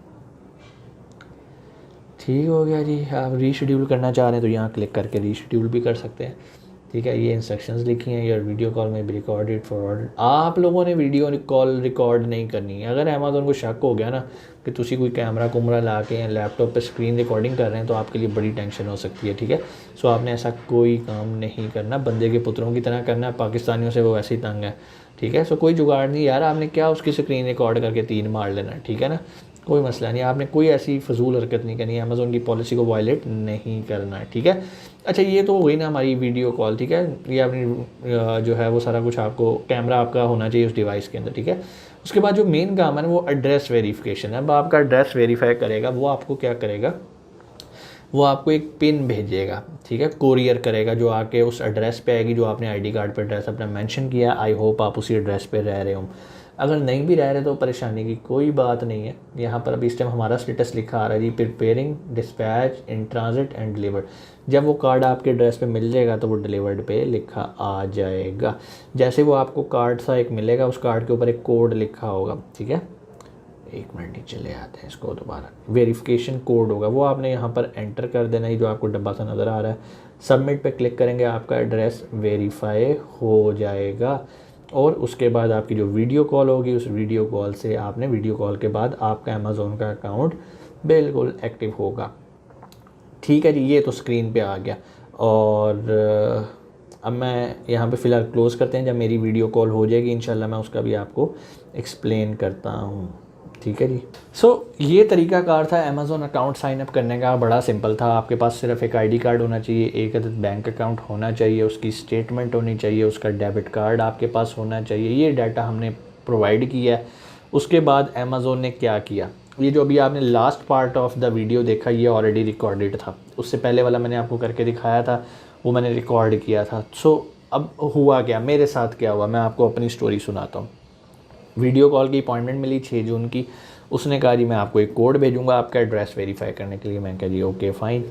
ठीक हो गया जी। आप रीशेड्यूल करना चाह रहे हैं तो यहाँ क्लिक करके रीशेड्यूल भी कर सकते हैं, ठीक है। ये इंस्ट्रक्शंस लिखी हैं, योर वीडियो कॉल में भी रिकॉर्डेड फॉर, आप लोगों ने वीडियो कॉल रिकॉर्ड नहीं करनी है। अगर अमेज़ॉन को शक हो गया ना कि तुसी कोई कैमरा कुमरा ला के लैपटॉप पे स्क्रीन रिकॉर्डिंग कर रहे हैं तो आपके लिए बड़ी टेंशन हो सकती है, ठीक है। सो आपने ऐसा कोई काम नहीं करना, बंदे के पुत्रों की तरह करना है, पाकिस्तानियों से वो वैसे ही तंग है, ठीक है। सो कोई जुगाड़ नहीं यार, आपने क्या उसकी स्क्रीन रिकॉर्ड करके 3 मार लेना, ठीक है ना, कोई मसला नहीं। आपने कोई ऐसी फजूल हरकत नहीं करनी है, अमेज़ॉन की पॉलिसी को वायलेट नहीं करना है, ठीक है। अच्छा ये तो हो गई ना हमारी वीडियो कॉल, ठीक है। ये अपनी जो है वो सारा कुछ, आपको कैमरा आपका होना चाहिए उस डिवाइस के अंदर, ठीक है। उसके बाद जो मेन काम है ना वो एड्रेस वेरिफिकेशन है। अब आपका एड्रेस वेरीफाई करेगा, वो आपको क्या करेगा, वो आपको एक पिन भेजेगा, ठीक है, कोरियर करेगा, जो आके उस एड्रेस पे आएगी जो आपने आईडी कार्ड पे एड्रेस अपना मेंशन किया। आई होप आप उसी एड्रेस पे रह रहे हो। अगर नहीं भी रह रहे तो परेशानी की कोई बात नहीं है। यहाँ पर अभी इस टाइम हमारा स्टेटस लिखा आ रहा है जी, preparing dispatch in transit and delivered. जब वो कार्ड आपके एड्रेस पे मिल जाएगा तो वो डिलीवर्ड पे लिखा आ जाएगा। जैसे वो आपको कार्ड सा एक मिलेगा, उस कार्ड के ऊपर एक कोड लिखा होगा, ठीक है। एक मिनट नीचे ले आते हैं इसको दोबारा, वेरिफिकेशन कोड होगा, वो आपने यहाँ पर एंटर कर देना है, जो आपको डब्बा सा नज़र आ रहा है। सबमिट पे क्लिक करेंगे, आपका एड्रेस वेरीफाई हो जाएगा। और उसके बाद आपकी जो वीडियो कॉल होगी, उस वीडियो कॉल से आपने, वीडियो कॉल के बाद आपका अमेज़ॉन का अकाउंट बिल्कुल एक्टिव होगा, ठीक है जी। ये तो स्क्रीन पे आ गया। और अब मैं यहाँ पे फ़िलहाल क्लोज़ करते हैं, जब मेरी वीडियो कॉल हो जाएगी इंशाल्लाह मैं उसका भी आपको एक्सप्लेन करता हूँ, ठीक है जी। सो ये तरीकाकार था अमेज़ॉन अकाउंट साइन अप करने का, बड़ा सिंपल था। आपके पास सिर्फ एक आईडी कार्ड होना चाहिए, एक अदद बैंक अकाउंट होना चाहिए, उसकी स्टेटमेंट होनी चाहिए, उसका डेबिट कार्ड आपके पास होना चाहिए। ये डाटा हमने प्रोवाइड किया है। उसके बाद अमेज़ॉन ने क्या किया, ये जो अभी आपने last part of the video देखा ये ऑलरेडी रिकॉर्डेड था, उससे पहले वाला मैंने आपको करके दिखाया था, वो मैंने रिकॉर्ड किया था। सो अब हुआ क्या, मेरे साथ क्या हुआ, मैं आपको अपनी स्टोरी सुनाता हूँ। वीडियो कॉल की अपॉइंटमेंट मिली 6 जून की। उसने कहा जी मैं आपको एक कोड भेजूंगा आपका एड्रेस वेरीफाई करने के लिए। मैं कहा जी ओके फ़ाइन।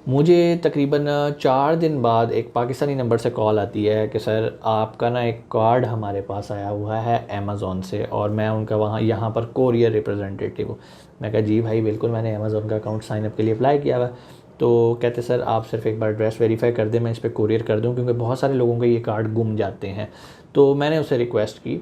मुझे तकरीबन 4 दिन बाद एक पाकिस्तानी नंबर से कॉल आती है कि सर आपका ना एक कार्ड हमारे पास आया हुआ है अमेज़ॉन से, और मैं उनका वहाँ यहाँ पर कोरियर रिप्रेजेंटेटिव हूँ। मैं कहा जी भाई बिल्कुल, मैंने अमेज़ॉन का अकाउंट साइनअप के लिए अप्लाई किया हुआ। तो कहते सर आप सिर्फ एक बार एड्रेस वेरीफाई कर दें, मैं इस पर कोरियर कर दूँ, क्योंकि बहुत सारे लोगों के ये कार्ड गुम जाते हैं। तो मैंने उसे रिक्वेस्ट की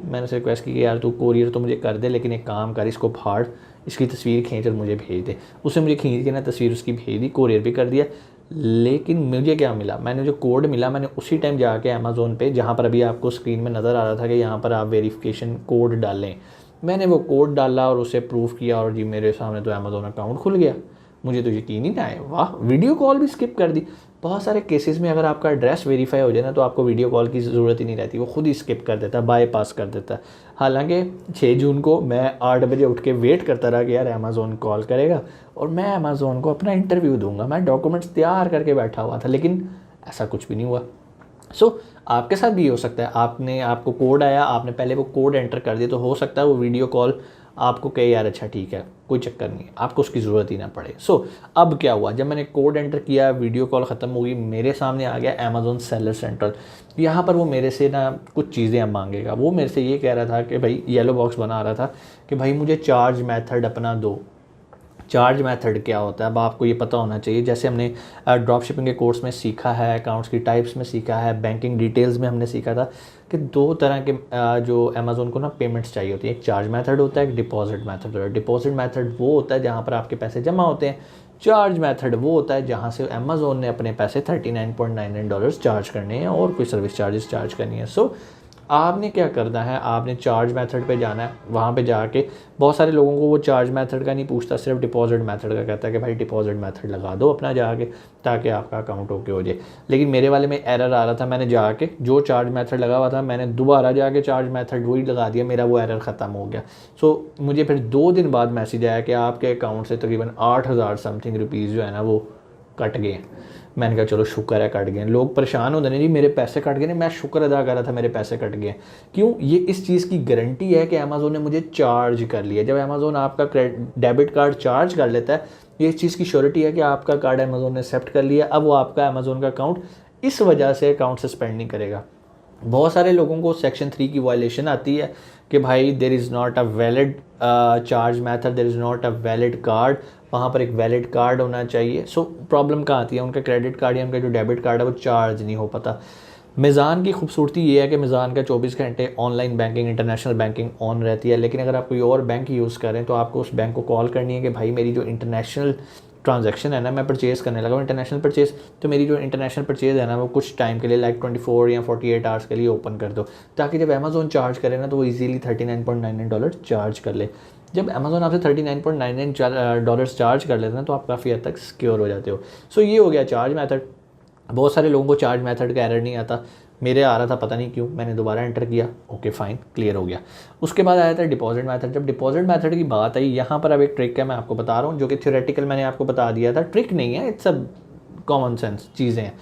कि यार तू कोरियर तो मुझे कर दे, लेकिन एक काम कर, इसको फाड़, इसकी तस्वीर खींच और मुझे भेज दे। उसने मुझे खींच के ना तस्वीर उसकी भेज दी, कोरियर भी कर दिया। लेकिन मुझे क्या मिला, मैंने जो कोड मिला, मैंने उसी टाइम जाके अमेज़ॉन पे, जहाँ पर अभी आपको स्क्रीन में नज़र आ रहा था कि यहाँ पर आप वेरिफिकेशन कोड डालें, मैंने वो कोड डाला और उसे प्रूफ किया, और जी मेरे सामने तो अमेज़ॉन अकाउंट खुल गया। मुझे तो यकीन ही ना आया, वाह, वीडियो कॉल भी स्किप कर दी। बहुत सारे केसेस में अगर आपका एड्रेस वेरीफाई हो जाए ना तो आपको वीडियो कॉल की ज़रूरत ही नहीं रहती, वो खुद ही स्किप कर देता है, बाईपास कर देता है। हालांकि 6 जून को मैं 8 बजे उठ के वेट करता रहा कि यार अमेज़ॉन कॉल करेगा और मैं अमेज़ॉन को अपना इंटरव्यू दूंगा। मैं डॉक्यूमेंट्स तैयार करके बैठा हुआ था, लेकिन ऐसा कुछ भी नहीं हुआ। आपके साथ भी हो सकता है, आपको कोड आया, आपने पहले वो कोड एंटर कर दिया, तो हो सकता है वो वीडियो कॉल आपको कहे यार अच्छा ठीक है कोई चक्कर नहीं, आपको उसकी ज़रूरत ही ना पड़े। अब क्या हुआ, जब मैंने कोड एंटर किया, वीडियो कॉल ख़त्म हो गई, मेरे सामने आ गया अमेज़ॉन सेलर सेंट्रल। यहाँ पर वो मेरे से ना कुछ चीज़ें अब मांगेगा। वो मेरे से ये कह रहा था कि भाई येलो बॉक्स बना रहा था कि भाई मुझे चार्ज मेथड अपना दो। चार्ज मेथड क्या होता है अब आपको ये पता होना चाहिए। जैसे हमने ड्रॉप शिपिंग के कोर्स में सीखा है, अकाउंट्स की टाइप्स में सीखा है, बैंकिंग डिटेल्स में हमने सीखा था कि दो तरह के जो अमेज़ोन को ना पेमेंट्स चाहिए होती है। एक चार्ज मेथड होता है, एक डिपॉजिट मेथड होता है। डिपॉजिट मेथड वो होता है जहाँ पर आपके पैसे जमा होते हैं। चार्ज मेथड वो होता है जहाँ से अमेज़ोन ने अपने पैसे $39.99 चार्ज करने हैं और कोई सर्विस चार्जेस चार्ज करनी है। आपने क्या करना है, आपने चार्ज मेथड पे जाना है। वहाँ पे जाके बहुत सारे लोगों को वो चार्ज मेथड का नहीं पूछता, सिर्फ डिपॉजिट मेथड का कहता है कि भाई डिपॉजिट मेथड लगा दो अपना जाके, ताकि आपका अकाउंट ओके हो जाए। लेकिन मेरे वाले में एरर आ रहा था, मैंने जाके जो चार्ज मेथड लगा हुआ था मैंने दोबारा जाके चार्ज मेथड वही लगा दिया, मेरा वो एरर ख़त्म हो गया। मुझे फिर 2 दिन बाद मैसेज आया कि आपके अकाउंट से तकरीबन 8,000 समथिंग रुपीज़ जो है ना वो कट गए। मैंने कहा चलो शुक्र है कट गए। लोग परेशान होते नहीं जी मेरे पैसे कट गए, नहीं मैं शुक्र अदा कर रहा था मेरे पैसे कट गए। क्यों? ये इस चीज़ की गारंटी है कि अमेज़ोन ने मुझे चार्ज कर लिया। जब अमेज़ोन आपका डेबिट कार्ड चार्ज कर लेता है, ये इस चीज़ की श्योरिटी है कि आपका कार्ड अमेज़ोन ने एक्सेप्ट कर लिया। अब वो आपका अमेज़ोन का अकाउंट इस वजह से अकाउंट सस्पेंड नहीं करेगा। बहुत सारे लोगों को सेक्शन 3 की वायलेशन आती है कि भाई there is not a valid charge method, there is not a valid card. वहाँ पर एक वैलिड कार्ड होना चाहिए। प्रॉब्लम कहाँ आती है, उनका क्रेडिट कार्ड या उनका जो डेबिट कार्ड है वो चार्ज नहीं हो पाता। मीज़ान की खूबसूरती ये है कि मीज़ान का 24 घंटे online banking, international banking on रहती है। लेकिन अगर आप कोई और बैंक यूज़ करें तो आपको उस बैंक को कॉल करनी है कि भाई मेरी जो इंटरनेशनल ट्रांजैक्शन है ना, मैं परचेज़ करने लगा हूँ इंटरनेशनल परचेज़, तो मेरी जो इंटरनेशनल परचेज़ है ना वो कुछ टाइम के लिए लाइक 24 या 48 आवर्स के लिए ओपन कर दो, ताकि जब अमेज़ोन चार्ज करे ना तो वो इजीली $39.99 चार्ज कर ले। जब अमेज़ोन आपसे $39.99 चार्ज कर लेते हैं तो आप काफ़ी हद तक सिक्योर हो जाते हो। ये हो गया चार्ज मेथड। बहुत सारे लोगों को चार्ज मेथड का एरर नहीं आता, मेरे आ रहा था, पता नहीं क्यों। मैंने दोबारा एंटर किया, ओके फ़ाइन, क्लियर हो गया। उसके बाद आया था डिपॉजिट मेथड। जब डिपॉजिट मेथड की बात आई, यहाँ पर अब एक ट्रिक है मैं आपको बता रहा हूँ, जो कि थ्योरेटिकल मैंने आपको बता दिया था, ट्रिक नहीं है, इट्स अ कॉमन सेंस चीज़ें हैं।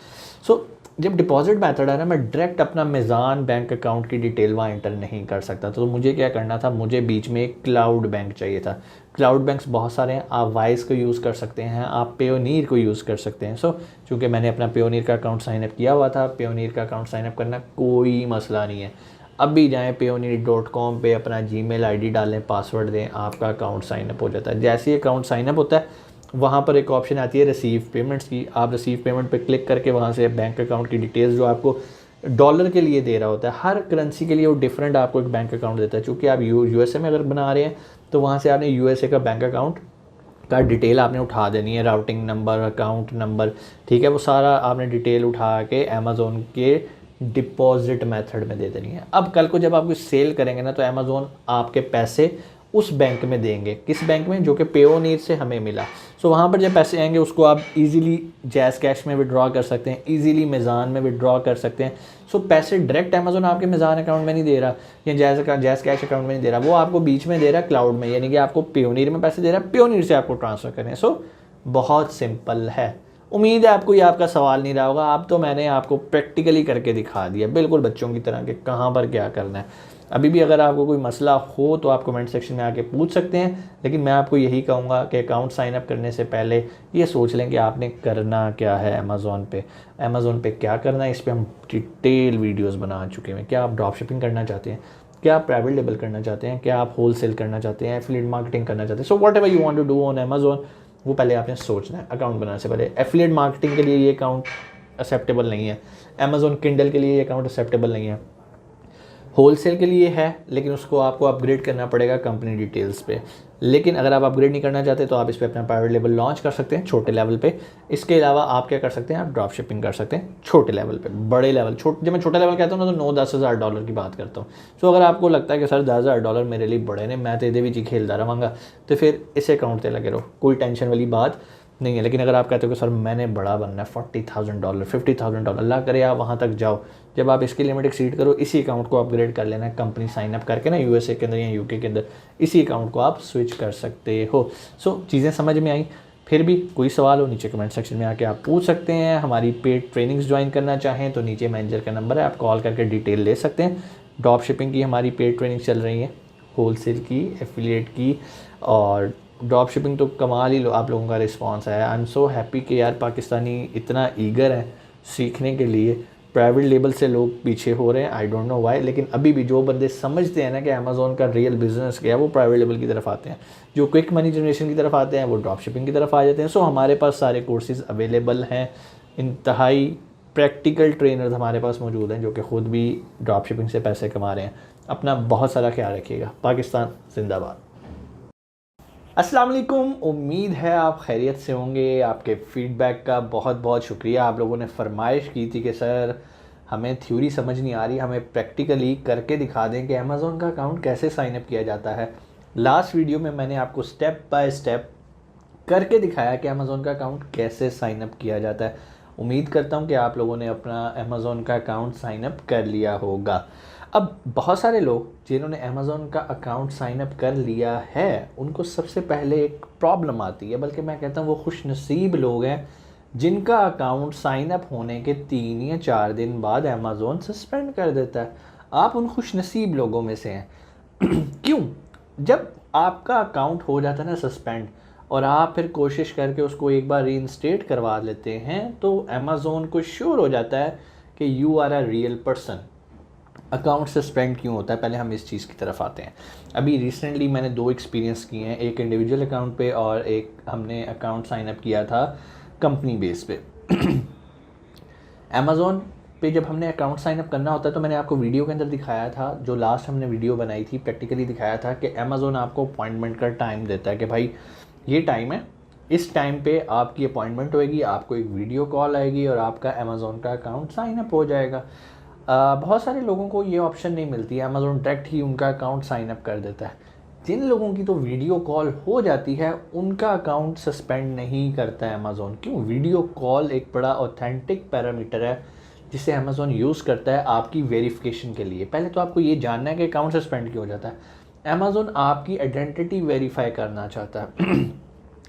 जब डिपॉजिट मेथड है ना, मैं डायरेक्ट अपना मीज़ान बैंक अकाउंट की डिटेल वहाँ एंटर नहीं कर सकता। तो मुझे क्या करना था, मुझे बीच में एक क्लाउड बैंक चाहिए था। क्लाउड बैंक्स बहुत सारे हैं, आप वाइस को यूज़ कर सकते हैं, आप पेयोनीर को यूज़ कर सकते हैं। चूँकि मैंने अपना पेयोनीर का अकाउंट साइनअप किया हुआ था, पेयोनीर का अकाउंट साइनअप करना कोई मसला नहीं है। अब भी जाएँ payoneer.com पे अपना जीमेल आईडी डालें, पासवर्ड दें, आपका अकाउंट साइनअप हो जाता है। जैसे ही अकाउंट साइनअप होता है, वहाँ पर एक ऑप्शन आती है रिसीव पेमेंट्स की। आप रिसीव पेमेंट पे क्लिक करके वहाँ से बैंक अकाउंट की डिटेल्स, जो आपको डॉलर के लिए दे रहा होता है, हर करेंसी के लिए वो डिफरेंट आपको एक बैंक अकाउंट देता है। चूँकि आप यूएसए में अगर बना रहे हैं तो वहाँ से आपने यूएसए का बैंक अकाउंट का डिटेल आपने उठा देनी है, राउटिंग नंबर, अकाउंट नंबर, ठीक है, वो सारा आपने डिटेल उठा के अमेज़ोन के डिपॉजिट मेथड में दे देनी है। अब कल को जब आप कोई सेल करेंगे ना, तो अमेज़ोन आपके पैसे उस बैंक में देंगे। किस बैंक में? जो कि पेयोनीर से हमें मिला। वहाँ पर जब पैसे आएंगे उसको आप इजीली जैज़ कैश में विड्रॉ कर सकते हैं, इजीली मीज़ान में विड्रॉ कर सकते हैं। पैसे डायरेक्ट अमेज़ोन आपके मीज़ान अकाउंट में नहीं दे रहा या जैज़ कैश अकाउंट में नहीं दे रहा, वो आपको बीच में दे रहा है क्लाउड में, यानी कि आपको पेयोनीर में पैसे दे रहा है, पेयोनीर से आपको ट्रांसफ़र करें। बहुत सिंपल है। उम्मीद है आपको ये आपका सवाल नहीं रहा होगा। आप तो मैंने आपको प्रैक्टिकली करके दिखा दिया, बिल्कुल बच्चों की तरह के कहाँ पर क्या करना है। अभी भी अगर आपको कोई मसला हो तो आप कमेंट सेक्शन में आके पूछ सकते हैं, लेकिन मैं आपको यही कहूँगा कि अकाउंट साइन अप करने से पहले ये सोच लें कि आपने करना क्या है। अमेज़ॉन पे क्या करना है, इस पर हम डिटेल वीडियोस बना चुके हैं। क्या आप ड्रॉप शिपिंग करना चाहते हैं, क्या आप प्राइवेट लेबल करना चाहते हैं, क्या आप होल सेल करना चाहते हैं, एफिलिएट मार्केटिंग करना चाहते हैं, so whatever you want to do on Amazon, वो पहले आपने सोचना है अकाउंट बनाने से पहले। एफिलिएट मार्केटिंग के लिए ये अकाउंट एक्सेप्टेबल नहीं है, अमेज़ॉन किंडल के लिए ये अकाउंट एक्सेप्टेबल नहीं है, होलसेल के लिए है, लेकिन उसको आपको अपग्रेड करना पड़ेगा कंपनी डिटेल्स पे। लेकिन अगर आप अपग्रेड नहीं करना चाहते तो आप इस पर अपना प्राइवेट लेवल लॉन्च कर सकते हैं छोटे लेवल पे। इसके अलावा आप क्या कर सकते हैं, आप ड्रॉप शिपिंग कर सकते हैं छोटे लेवल पे। बड़े लेवल जब मैं छोटा लेवल कहता हूँ ना तो 9-10 हज़ार डॉलर की बात करता हूँ। सो अगर आपको लगता है कि सर 10,000 डॉलर मेरे लिए बड़े ने, मैं तो ये भी खेलता रहांगा, तो फिर इस अकाउंट पर लगे रहो, कोई टेंशन वाली बात नहीं है। लेकिन अगर आप कहते हो कि सर मैंने बड़ा बनना है, $40,000 $50,000, अल्लाह करे आप वहाँ तक जाओ। जब आप इसकी लिमिट एक्सीड करो, इसी अकाउंट को अपग्रेड कर लेना है कंपनी साइन अप करके ना, यूएसए के अंदर या यूके के अंदर, इसी अकाउंट को आप स्विच कर सकते हो। चीज़ें समझ में आई। फिर भी कोई सवाल हो नीचे कमेंट सेक्शन में आके आप पूछ सकते हैं। हमारी पेड ट्रेनिंग्स ज्वाइन करना चाहें तो नीचे मैनेजर का नंबर है, आप कॉल करके डिटेल ले सकते हैं। ड्रॉप शिपिंग की हमारी पेड ट्रेनिंग चल रही है, होलसेल की, एफिलिएट की, और ड्रॉप शिपिंग तो कमाल ही आप लोगों का रिस्पांस है। आई एम सो हैप्पी कि यार पाकिस्तानी इतना ईगर है सीखने के लिए। प्राइवेट लेबल से लोग पीछे हो रहे हैं, आई डोंट नो व्हाई, लेकिन अभी भी जो बंदे समझते हैं ना कि अमेज़ॉन का रियल बिजनेस क्या है, वो प्राइवेट लेबल की तरफ आते हैं। जो क्विक मनी जनरेशन की तरफ आते हैं वो ड्रॉप शिपिंग की तरफ आ जाते हैं। सो हमारे पास सारे कोर्सेज अवेलेबल हैं, इंतहाई प्रैक्टिकल ट्रेनर्स हमारे पास मौजूद हैं जो कि ख़ुद भी ड्रॉप शिपिंग से पैसे कमा रहे हैं। अपना बहुत सारा ख्याल रखिएगा। पाकिस्तान जिंदाबाद। अस्सलाम वालेकुम, उम्मीद है आप खैरियत से होंगे। आपके फ़ीडबैक का बहुत बहुत शुक्रिया। आप लोगों ने फरमाइश की थी कि सर हमें थ्योरी समझ नहीं आ रही, हमें प्रैक्टिकली करके दिखा दें कि अमेज़ॉन का अकाउंट कैसे साइन अप किया जाता है। लास्ट वीडियो में मैंने आपको स्टेप बाय स्टेप करके दिखाया कि अमेज़ॉन का अकाउंट कैसे साइन अप किया जाता है। उम्मीद करता हूँ कि आप लोगों ने अपना अमेज़ॉन का अकाउंट साइन अप कर लिया होगा। अब बहुत सारे लोग जिन्होंने अमेज़ॉन का अकाउंट साइन अप कर लिया है उनको सबसे पहले एक प्रॉब्लम आती है, बल्कि मैं कहता हूँ वो खुशनसीब लोग हैं जिनका अकाउंट साइन अप होने के 3 या 4 दिन बाद अमेज़ॉन सस्पेंड कर देता है। आप उन खुशनसीब लोगों में से हैं। क्यों? जब आपका अकाउंट हो जाता है ना सस्पेंड और आप फिर कोशिश करके उसको एक बार रीइंस्टेट करवा लेते हैं तो अमेज़ॉन को श्योर हो जाता है कि you are a real person. Account suspend क्यों होता है, पहले हम इस चीज़ की तरफ आते हैं। अभी रिसेंटली मैंने 2 एक्सपीरियंस किए हैं, एक इंडिविजुअल अकाउंट पे और एक हमने अकाउंट साइन अप किया था कंपनी बेस पे। अमेज़ॉन पे जब हमने अकाउंट साइन अप करना होता है तो मैंने आपको वीडियो के अंदर दिखाया था, जो लास्ट हमने वीडियो बनाई थी प्रैक्टिकली दिखाया था कि अमेज़ॉन आपको अपॉइंटमेंट का टाइम देता है कि भाई ये टाइम है, इस टाइम पे आपकी अपॉइंटमेंट होएगी, आपको एक वीडियो कॉल आएगी और आपका अमेज़ॉन का अकाउंट साइन अप हो जाएगा। बहुत सारे लोगों को ये ऑप्शन नहीं मिलती है, अमेज़ॉन डायरेक्ट ही उनका अकाउंट साइन अप कर देता है। जिन लोगों की तो वीडियो कॉल हो जाती है उनका अकाउंट सस्पेंड नहीं करता है अमेज़ॉन। क्यों? वीडियो कॉल एक बड़ा ऑथेंटिक पैरामीटर है जिसे अमेज़ॉन यूज़ करता है आपकी वेरिफिकेशन के लिए। पहले तो आपको ये जानना है कि अकाउंट सस्पेंड क्यों हो जाता है। अमेज़ॉन आपकी आइडेंटिटी वेरीफाई करना चाहता है।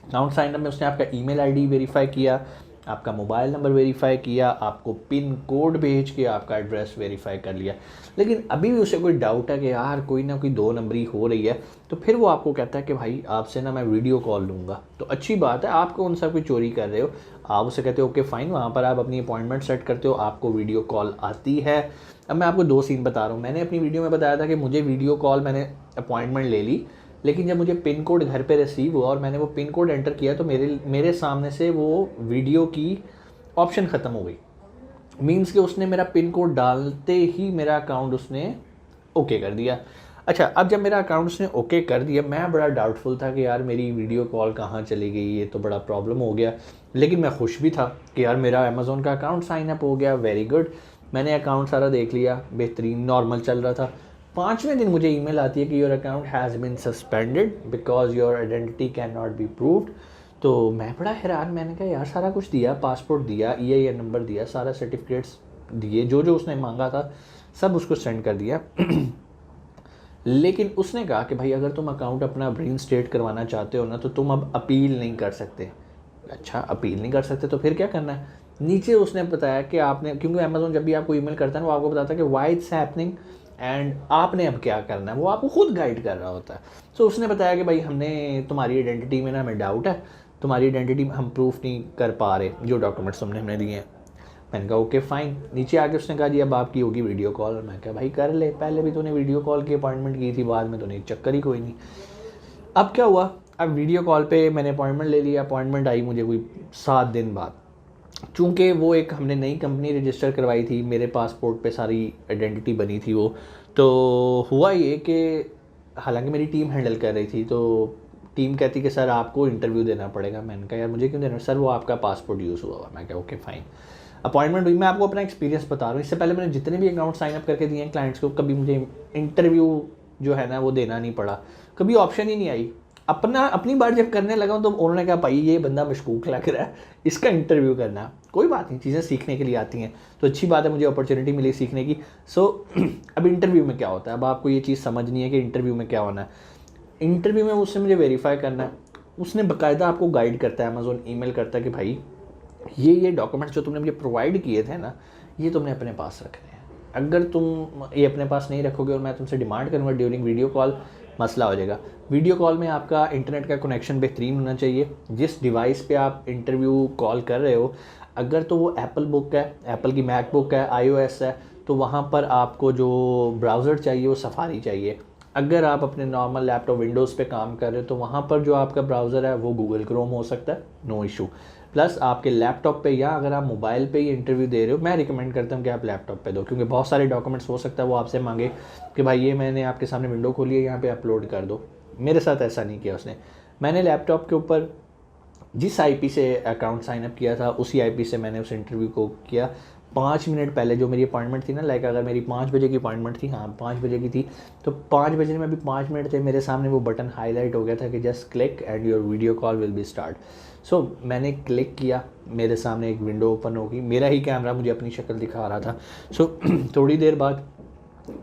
अकाउंट साइन अप में उसने आपका ईमेल आईडी वेरीफाई किया, आपका मोबाइल नंबर वेरीफाई किया, आपको पिन कोड भेज के आपका एड्रेस वेरीफाई कर लिया। लेकिन अभी भी उसे कोई डाउट है कि यार कोई ना कोई 2 नंबरी हो रही है, तो फिर वो आपको कहता है कि भाई आपसे ना मैं वीडियो कॉल लूँगा। तो अच्छी बात है, आपको उनसे कोई चोरी कर रहे हो, आप उसे कहते हो ओके फ़ाइन, वहाँ पर आप अपनी अपॉइंटमेंट सेट करते हो, आपको वीडियो कॉल आती है। अब मैं आपको 2 सीन बता रहा हूँ। मैंने अपनी वीडियो में बताया था कि मुझे वीडियो कॉल, मैंने अपॉइंटमेंट ले ली, लेकिन जब मुझे पिन कोड घर पे रिसीव हुआ और मैंने वो पिन कोड एंटर किया तो मेरे सामने से वो वीडियो की ऑप्शन ख़त्म हो गई। मीन्स कि उसने मेरा पिन कोड डालते ही मेरा अकाउंट उसने ओके कर दिया। अच्छा, अब जब मेरा अकाउंट उसने ओके कर दिया, मैं बड़ा डाउटफुल था कि यार मेरी वीडियो कॉल कहाँ चली गई, ये तो बड़ा प्रॉब्लम हो गया। लेकिन मैं खुश भी था कि यार मेरा अमेज़ॉन का अकाउंट साइन अप हो गया, वेरी गुड। मैंने अकाउंट सारा देख लिया, बेहतरीन नॉर्मल चल रहा था। 5वें दिन मुझे ईमेल आती है कि your account has been suspended because your identity can not be proved. तो मैं बड़ा हैरान, मैंने कहा यार सारा कुछ दिया, पासपोर्ट दिया, EIN नंबर दिया, सारा सर्टिफिकेट्स दिए, जो जो उसने मांगा था सब उसको सेंड कर दिया। लेकिन उसने कहा कि भाई अगर तुम अकाउंट अपना रीइंस्टेट करवाना चाहते हो ना तो तुम अब अपील नहीं कर सकते। अच्छा, अपील नहीं कर सकते तो फिर क्या करना है? नीचे उसने बताया कि आपने, क्योंकि अमेज़ॉन जब भी आपको ईमेल करता है ना वो आपको बताता है कि व्हाई इट्स हैपनिंग एंड आपने अब क्या करना है, वो आपको खुद गाइड कर रहा होता है। सो उसने बताया कि भाई हमने तुम्हारी आइडेंटिटी में ना हमें डाउट है, तुम्हारी आइडेंटिटी हम प्रूफ नहीं कर पा रहे, जो डॉक्यूमेंट्स तुमने हमें दिए हैं। मैंने कहा ओके फ़ाइन। नीचे आके उसने कहा जी अब आपकी होगी वीडियो कॉल। मैं कहा भाई कर ले, पहले भी तूने वीडियो कॉल की अपॉइंटमेंट की थी, बाद में तूने चक्कर ही कोई नहीं। अब क्या हुआ, अब वीडियो कॉल पे मैंने अपॉइंटमेंट ले लिया। अपॉइंटमेंट आई मुझे कोई 7 दिन बाद। चूँकि वो एक हमने नई कंपनी रजिस्टर करवाई थी, मेरे पासपोर्ट पे सारी आइडेंटिटी बनी थी वो, तो हुआ ये कि हालांकि मेरी टीम हैंडल कर रही थी, तो टीम कहती कि सर आपको इंटरव्यू देना पड़ेगा। मैंने कहा यार मुझे क्यों देना, सर वो आपका पासपोर्ट यूज़ हुआ हुआ। मैं कहा ओके फ़ाइन। अपॉइंटमेंट हुई। मैं आपको अपना एक्सपीरियंस बता रहा हूँ, इससे पहले मैंने जितने भी अकाउंट साइन अप करके दिए हैं क्लाइंट्स को, कभी मुझे इंटरव्यू जो है ना वो देना नहीं पड़ा, कभी ऑप्शन ही नहीं आई। अपनी बार जब करने लगा तो उन्होंने कहा भाई ये बंदा मशकूक लग रहा है, इसका इंटरव्यू करना। कोई बात नहीं, चीज़ें सीखने के लिए आती हैं, तो अच्छी बात है, मुझे अपॉर्चुनिटी मिली सीखने की। सो अब इंटरव्यू में क्या होता है, अब आपको ये चीज़ समझनी है कि इंटरव्यू में क्या होना है। इंटरव्यू में उससे मुझे वेरीफाई करना है उसने बाकायदा आपको गाइड करता है, अमेज़ॉन ईमेल करता है कि भाई ये डॉक्यूमेंट्स जो तुमने मुझे प्रोवाइड किए थे ना, ये तुमने अपने पास रखने हैं। अगर तुम ये अपने पास नहीं रखोगे और मैं तुमसे डिमांड करूँगा ड्यूरिंग वीडियो कॉल, मसला हो जाएगा। वीडियो कॉल में आपका इंटरनेट का कनेक्शन बेहतरीन होना चाहिए। जिस डिवाइस पे आप इंटरव्यू कॉल कर रहे हो, अगर तो वो एप्पल बुक है, एप्पल की मैकबुक है, iOS है, तो वहाँ पर आपको जो ब्राउज़र चाहिए वो सफारी चाहिए। अगर आप अपने नॉर्मल लैपटॉप विंडोज़ पे काम कर रहे हो तो वहाँ पर जो आपका ब्राउज़र है वो गूगल क्रोम हो सकता है, नो इशू। प्लस आपके लैपटॉप पे या अगर आप मोबाइल पे ही इंटरव्यू दे रहे हो, मैं रिकमेंड करता हूँ कि आप लैपटॉप पे दो, क्योंकि बहुत सारे डॉक्यूमेंट्स हो सकता है वो आपसे मांगे कि भाई ये मैंने आपके सामने विंडो खोली है, यहाँ पे अपलोड कर दो। मेरे साथ ऐसा नहीं किया उसने। मैंने लैपटॉप के ऊपर जिस आईपी से अकाउंट साइन अप किया था उसी आईपी से मैंने उस इंटरव्यू को किया। 5 मिनट पहले जो मेरी अपॉइंटमेंट थी ना, लाइक अगर मेरी 5 बजे की अपॉइंटमेंट थी, हाँ 5 बजे की थी, तो 5 बजे में भी 5 मिनट थे, मेरे सामने वो बटन हाईलाइट हो गया था कि just click and your video call will be start. So मैंने क्लिक किया, मेरे सामने एक विंडो ओपन होगी, मेरा ही कैमरा मुझे अपनी शक्ल दिखा रहा था। सो थोड़ी देर बाद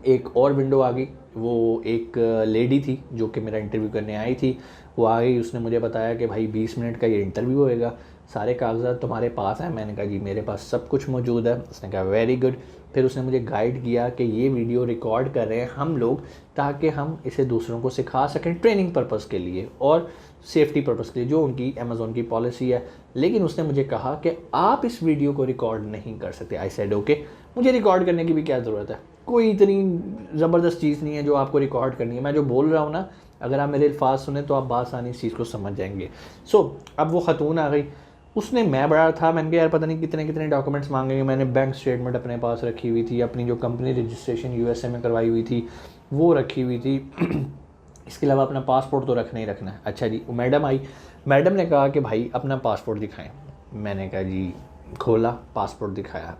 एक और विंडो आ गई, वो एक लेडी थी जो कि मेरा इंटरव्यू करने आई थी, वो आ गई। उसने मुझे बताया कि भाई 20 मिनट का ये इंटरव्यू होएगा, सारे कागजात तुम्हारे पास हैं। मैंने कहा जी मेरे पास सब कुछ मौजूद है। उसने कहा वेरी गुड। फिर उसने मुझे गाइड किया कि ये वीडियो रिकॉर्ड कर रहे हैं हम लोग ताकि हम इसे दूसरों को सिखा सकें ट्रेनिंग पर्पज़ के लिए और सेफ्टी पर्पज़ के लिए, जो उनकी अमेज़ॉन की पॉलिसी है। लेकिन उसने मुझे कहा कि आप इस वीडियो को रिकॉर्ड नहीं कर सकते। आई सेड ओके, मुझे रिकॉर्ड करने की भी क्या ज़रूरत है, कोई इतनी ज़बरदस्त चीज़ नहीं है जो आपको रिकॉर्ड करनी है। मैं जो बोल रहा हूँ ना, अगर आप मेरे अल्फाज सुने तो आप बासानी इस चीज़ को समझ जाएंगे। अब वो खतून आ गई, उसने, मैं बड़ा था, मैंने कहा यार पता नहीं कितने कितने डॉक्यूमेंट्स मांगेंगे। मैंने बैंक स्टेटमेंट अपने पास रखी हुई थी, अपनी जो कंपनी रजिस्ट्रेशन यूएसए में करवाई हुई थी वो रखी हुई थी। इसके अलावा अपना पासपोर्ट तो रखना ही रखना है। अच्छा जी, मैडम आई, मैडम ने कहा कि भाई अपना पासपोर्ट दिखाएं। मैंने कहा जी, खोला, पासपोर्ट दिखाया।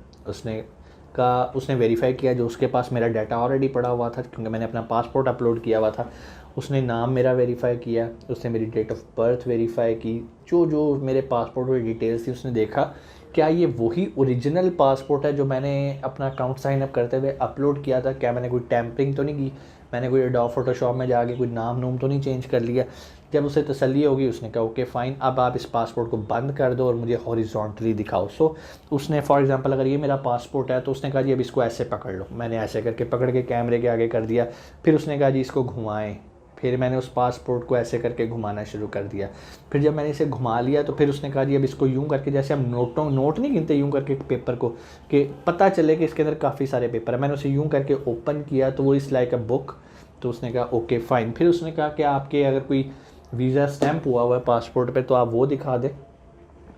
उसने वेरीफाई किया, जो उसके पास मेरा डाटा ऑलरेडी पड़ा हुआ था क्योंकि मैंने अपना पासपोर्ट अपलोड किया हुआ था। उसने नाम मेरा वेरीफाई किया, उसने मेरी डेट ऑफ बर्थ वेरीफाई की, जो मेरे पासपोर्ट में डिटेल्स थी उसने देखा क्या ये वही ओरिजिनल पासपोर्ट है जो मैंने अपना अकाउंट साइन अप करते हुए अपलोड किया था, क्या मैंने कोई टैंपरिंग तो नहीं की, मैंने कोई एडोब फोटोशॉप में जाके कोई नाम तो नहीं चेंज कर लिया। जब उसे तसल्ली होगी उसने कहा ओके फ़ाइन, अब आप इस पासपोर्ट को बंद कर दो और मुझे हॉरिजॉन्टली दिखाओ। उसने फॉर एग्जांपल अगर ये मेरा पासपोर्ट है तो उसने कहा जी अब इसको ऐसे पकड़ लो। मैंने ऐसे करके पकड़ के कैमरे के आगे कर दिया। फिर उसने कहा जी इसको घुमाएं। फिर मैंने उस पासपोर्ट को ऐसे करके घुमाना शुरू कर दिया। फिर जब मैंने इसे घुमा लिया तो फिर उसने कहा जी अब इसको यूं करके, जैसे हम नोट नहीं गिनते यूं करके पेपर को, कि पता चले कि इसके अंदर काफ़ी सारे पेपर है। मैंने उसे यूं करके ओपन किया तो वो इस लाइक अ बुक। तो उसने कहा ओके फ़ाइन। फिर उसने कहा कि आपके अगर कोई वीज़ा स्टैंप हुआ हुआ है पासपोर्ट पे तो आप वो दिखा दें,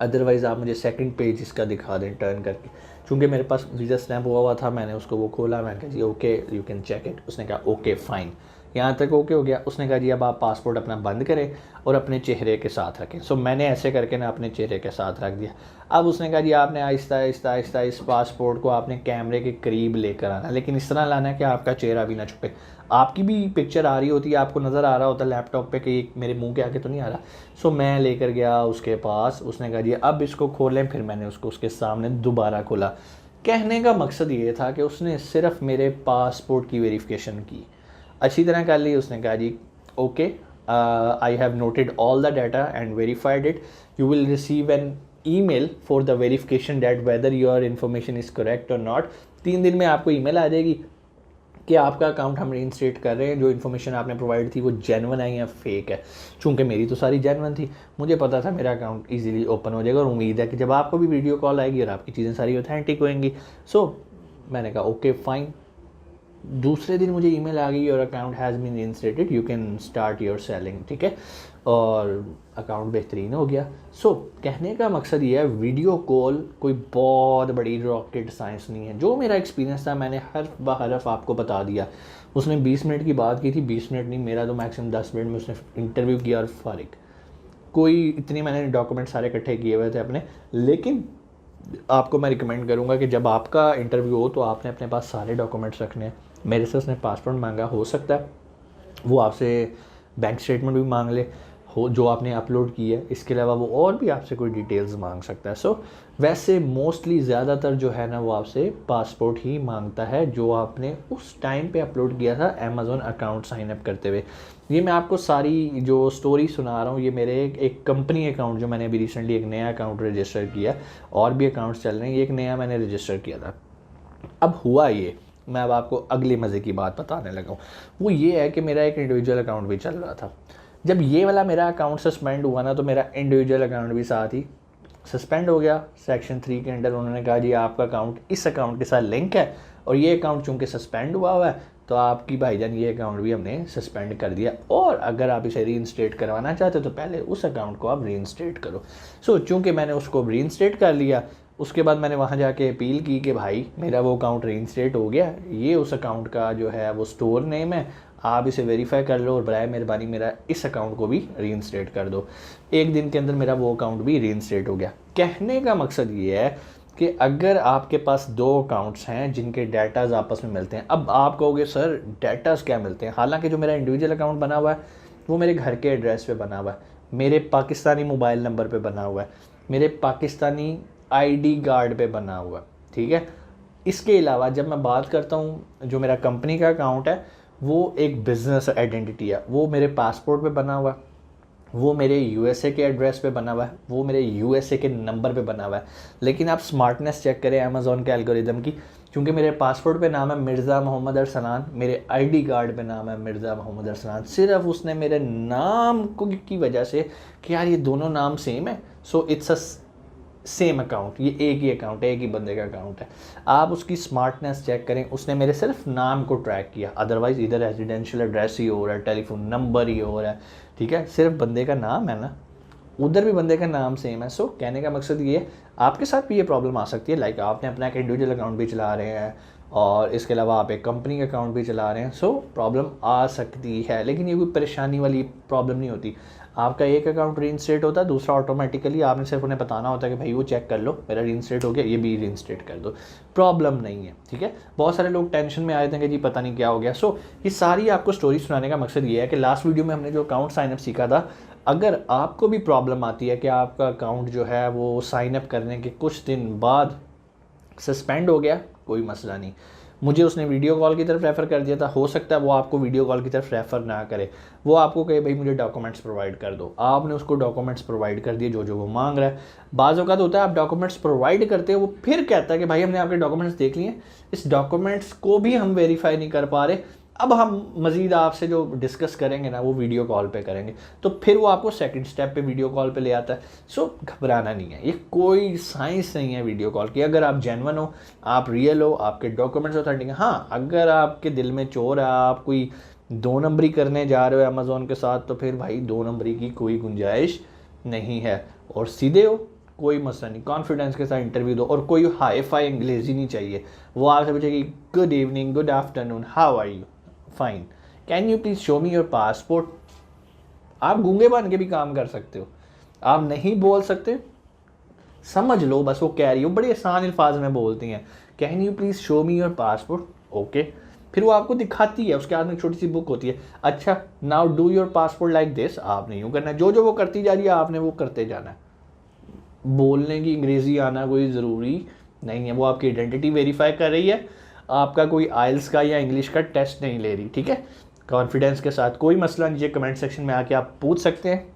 अदरवाइज़ आप मुझे सेकंड पेज इसका दिखा दें टर्न करके। चूँकि मेरे पास वीज़ा स्टैंप हुआ था, मैंने उसको वो खोला, मैंने कहा जी okay you can check it. उसने कहा ओके फ़ाइन, यहाँ तक ओके हो गया। उसने कहा जी अब आप पासपोर्ट अपना बंद करें और अपने चेहरे के साथ रखें। मैंने ऐसे करके ना अपने चेहरे के साथ रख दिया। अब उसने कहा जी आपने आहिस्ता आहिस्ता आहिस्ता इस पासपोर्ट को आपने कैमरे के करीब लेकर आना, लेकिन इस तरह लाना है कि आपका चेहरा भी ना छुपे। आपकी भी पिक्चर आ रही होती है, आपको नज़र आ रहा होता है लैपटॉप पे कि मेरे मुंह के आगे तो नहीं आ रहा। मैं लेकर गया उसके पास। उसने कहा जी अब इसको खोलें। फिर मैंने उसको उसके सामने दोबारा खोला। कहने का मकसद ये था कि उसने सिर्फ मेरे पासपोर्ट की वेरिफिकेशन की, अच्छी तरह कर ली। उसने कहा जी okay I have noted all the data and verified it, you will receive an email for the verification that whether your information is correct और नॉट। 3 दिन में आपको ईमेल आ जाएगी कि आपका अकाउंट हम रीइंस्टेट कर रहे हैं, जो इन्फॉर्मेशन आपने प्रोवाइड थी वो जेन्युइन है या फेक है। चूँकि मेरी तो सारी जेन्युइन थी, मुझे पता था मेरा अकाउंट इजीली ओपन हो जाएगा और उम्मीद है कि जब आपको भी वीडियो कॉल आएगी और आपकी चीज़ें सारी ऑथेंटिक होंगी। मैंने कहा ओके फ़ाइन। दूसरे दिन मुझे ईमेल आ गई, your account has been reinstated, you can start your selling. ठीक है, और अकाउंट बेहतरीन हो गया। कहने का मकसद ये है, वीडियो कॉल कोई बहुत बड़ी रॉकेट साइंस नहीं है। जो मेरा एक्सपीरियंस था मैंने हर्फ ब हर्फ आपको बता दिया। उसने 20 मिनट की बात की थी, 20 मिनट नहीं, मेरा तो मैक्सिमम 10 मिनट में उसने इंटरव्यू किया और फारिग। कोई इतनी मैंने डॉक्यूमेंट सारे इकट्ठे किए हुए थे अपने। लेकिन आपको मैं रिकमेंड करूँगा कि जब आपका इंटरव्यू हो तो आपने अपने पास सारे डॉक्यूमेंट्स रखने हैं। मेरे से उसने पासपोर्ट मांगा, हो सकता है वो आपसे बैंक स्टेटमेंट भी मांग ले, हो जो आपने अपलोड की है, इसके अलावा वो और भी आपसे कोई डिटेल्स मांग सकता है। सो वैसे मोस्टली ज़्यादातर जो है ना वो आपसे पासपोर्ट ही मांगता है जो आपने उस टाइम पे अपलोड किया था अमेज़ॉन अकाउंट साइन अप करते हुए। ये मैं आपको सारी जो स्टोरी सुना रहा हूँ ये मेरे एक कंपनी अकाउंट जो मैंने अभी रिसेंटली एक नया अकाउंट रजिस्टर किया, और भी अकाउंट्स चल रहे हैं, ये एक नया मैंने रजिस्टर किया था। अब हुआ ये, मैं अब आपको अगले मज़े की बात बताने लगा हूँ। वो ये है कि मेरा एक इंडिविजुअल अकाउंट भी चल रहा था। जब ये वाला मेरा अकाउंट सस्पेंड हुआ ना तो मेरा इंडिविजुअल अकाउंट भी साथ ही सस्पेंड हो गया। सेक्शन 3 के अंडर उन्होंने कहा जी आपका अकाउंट इस अकाउंट के साथ लिंक है और ये अकाउंट चूँकि सस्पेंड हुआ हुआ है तो आपकी भाईजान ये अकाउंट भी हमने सस्पेंड कर दिया, और अगर आप इसे रीइंस्टेट करवाना चाहते हो तो पहले उस अकाउंट को आप रीइंस्टेट करो। सो चूँकि मैंने उसको रीइंस्टेट कर लिया, उसके बाद मैंने वहाँ जाके अपील की कि भाई मेरा वो अकाउंट रीइंस्टेट हो गया, ये उस अकाउंट का जो है वो स्टोर नेम है, आप इसे वेरीफाई कर लो और बराए मेहरबानी मेरा इस अकाउंट को भी रीइंस्टेट कर दो। एक दिन के अंदर मेरा वो अकाउंट भी रीइंस्टेट हो गया। कहने का मकसद ये है कि अगर आपके पास 2 अकाउंट्स हैं जिनके डाटाज आपस में मिलते हैं, अब आप कहोगे सर डाटाज क्या मिलते हैं, हालांकि जो मेरा इंडिविजुअल अकाउंट बना हुआ है वो मेरे घर के एड्रेस पे बना हुआ है, मेरे पाकिस्तानी मोबाइल नंबर पे बना हुआ है, मेरे पाकिस्तानी आईडी कार्ड पे बना हुआ है, ठीक है। इसके अलावा जब मैं बात करता हूँ जो मेरा कंपनी का अकाउंट है वो एक बिज़नेस आइडेंटिटी है, वो मेरे पासपोर्ट पे बना हुआ है, वो मेरे यूएसए के एड्रेस पे बना हुआ है, वो मेरे यूएसए के नंबर पे बना हुआ है। लेकिन आप स्मार्टनेस चेक करें अमेज़ॉन के एल्गोरिदम की, क्योंकि मेरे पासपोर्ट पे नाम है मिर्ज़ा मोहम्मद अरसलान, मेरे आईडी कार्ड पे नाम है मिर्ज़ा मोहम्मद अरसलान, सिर्फ उसने मेरे नाम को की वजह से कि यार ये दोनों नाम सेम है, so it's a same account, ये एक ही अकाउंट है, एक ही बंदे का अकाउंट है। आप उसकी स्मार्टनेस चेक करें, उसने मेरे सिर्फ नाम को ट्रैक किया, अदरवाइज़ इधर रेजिडेंशियल एड्रेस ही हो रहा है, टेलीफोन नंबर ही हो रहा है, ठीक है, सिर्फ बंदे का नाम है ना, उधर भी बंदे का नाम सेम है। सो कहने का मकसद ये है आपके साथ भी ये प्रॉब्लम आ सकती है, लाइक आपने अपना एक इंडिविजुअल अकाउंट भी चला रहे हैं और इसके अलावा आप एक कंपनी का अकाउंट भी चला रहे हैं, सो प्रॉब्लम आ सकती है, लेकिन ये कोई परेशानी वाली प्रॉब्लम नहीं होती। आपका एक अकाउंट रीइंस्टेट होता है, दूसरा ऑटोमेटिकली आपने सिर्फ उन्हें बताना होता है कि भाई वो चेक कर लो मेरा रीइंस्टेट हो गया, ये भी रीइंस्टेट कर दो, प्रॉब्लम नहीं है, ठीक है। बहुत सारे लोग टेंशन में आए थे कि जी पता नहीं क्या हो गया। सो ये सारी आपको स्टोरी सुनाने का मकसद ये है कि लास्ट वीडियो में हमने जो अकाउंट साइनअप सीखा था, अगर आपको भी प्रॉब्लम आती है कि आपका अकाउंट जो है वो साइनअप करने के कुछ दिन बाद सस्पेंड हो गया, कोई मसला नहीं, मुझे उसने वीडियो कॉल की तरफ रेफ़र कर दिया था, हो सकता है वो आपको वीडियो कॉल की तरफ रेफ़र ना करे, वो आपको कहे भाई मुझे डॉक्यूमेंट्स प्रोवाइड कर दो, आपने उसको डॉक्यूमेंट्स प्रोवाइड कर दिए जो वो मांग रहा है। बाज़ औक़ात होता है आप डॉक्यूमेंट्स प्रोवाइड करते हैं, वो फिर कहता है कि भाई हमने आपके डॉक्यूमेंट्स देख लिए, इस डॉक्यूमेंट्स को भी हम वेरीफाई नहीं कर पा रहे, अब हम मज़ीद आपसे जो डिस्कस करेंगे ना वो वीडियो कॉल पे करेंगे, तो फिर वो आपको सेकंड स्टेप पे वीडियो कॉल पे ले आता है। सो घबराना नहीं है, ये कोई साइंस नहीं है वीडियो कॉल की। अगर आप जेन्युइन हो, आप रियल हो, आपके डॉक्यूमेंट्स ऑथेंटिक हैं, हाँ अगर आपके दिल में चोर है, आप कोई 2 नंबरी करने जा रहे हो अमेज़ॉन के साथ, तो फिर भाई 2 नंबरी की कोई गुंजाइश नहीं है, और सीधे हो कोई मसला नहीं, कॉन्फिडेंस के साथ इंटरव्यू दो, और कोई हाई फाई अंग्रेजी नहीं चाहिए। वो आपसे पूछेगी good evening, good afternoon, how are you, fine, can you please show me your passport. आप गूंगे बन के भी काम कर सकते हो, आप नहीं बोल सकते समझ लो बस वो कह रही हो, बड़े आसान अल्फाज में बोलती हैं, can you please show me your passport, okay, फिर वो आपको दिखाती है, उसके हाथ में छोटी सी बुक होती है, अच्छा now do your passport like this, आपने यूँ करना है, जो वो करती जा रही है आपने वो करते जाना है। बोलने की अंग्रेज़ी आना कोई ज़रूरी नहीं है, वो आपकी आइडेंटिटी वेरीफाई कर रही है, आपका कोई आइल्स का या इंग्लिश का टेस्ट नहीं ले रही, ठीक है। कॉन्फिडेंस के साथ, कोई मसला नहीं है, कमेंट सेक्शन में आके आप पूछ सकते हैं,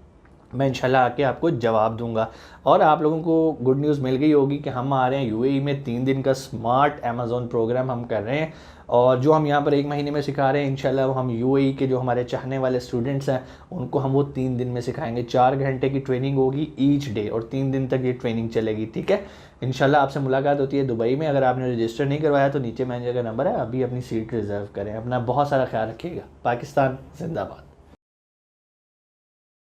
मैं इंशाल्लाह आके आपको जवाब दूंगा। और आप लोगों को गुड न्यूज़ मिल गई होगी कि हम आ रहे हैं यूएई में 3 दिन का स्मार्ट अमेज़ॉन प्रोग्राम हम कर रहे हैं, और जो हम यहाँ पर 1 महीने में सिखा रहे हैं इंशाल्लाह वो हम यूएई के जो हमारे चाहने वाले स्टूडेंट्स हैं उनको हम वो 3 दिन में सिखाएंगे। 4 घंटे की ट्रेनिंग होगी ईच डे, और 3 दिन तक ये ट्रेनिंग चलेगी, ठीक है। इंशाल्लाह आपसे मुलाकात होती है दुबई में। अगर आपने रजिस्टर नहीं करवाया तो नीचे मैनेजर का नंबर है, अभी अपनी सीट रिज़र्व करें। अपना बहुत सारा ख्याल रखिएगा। पाकिस्तान जिंदाबाद।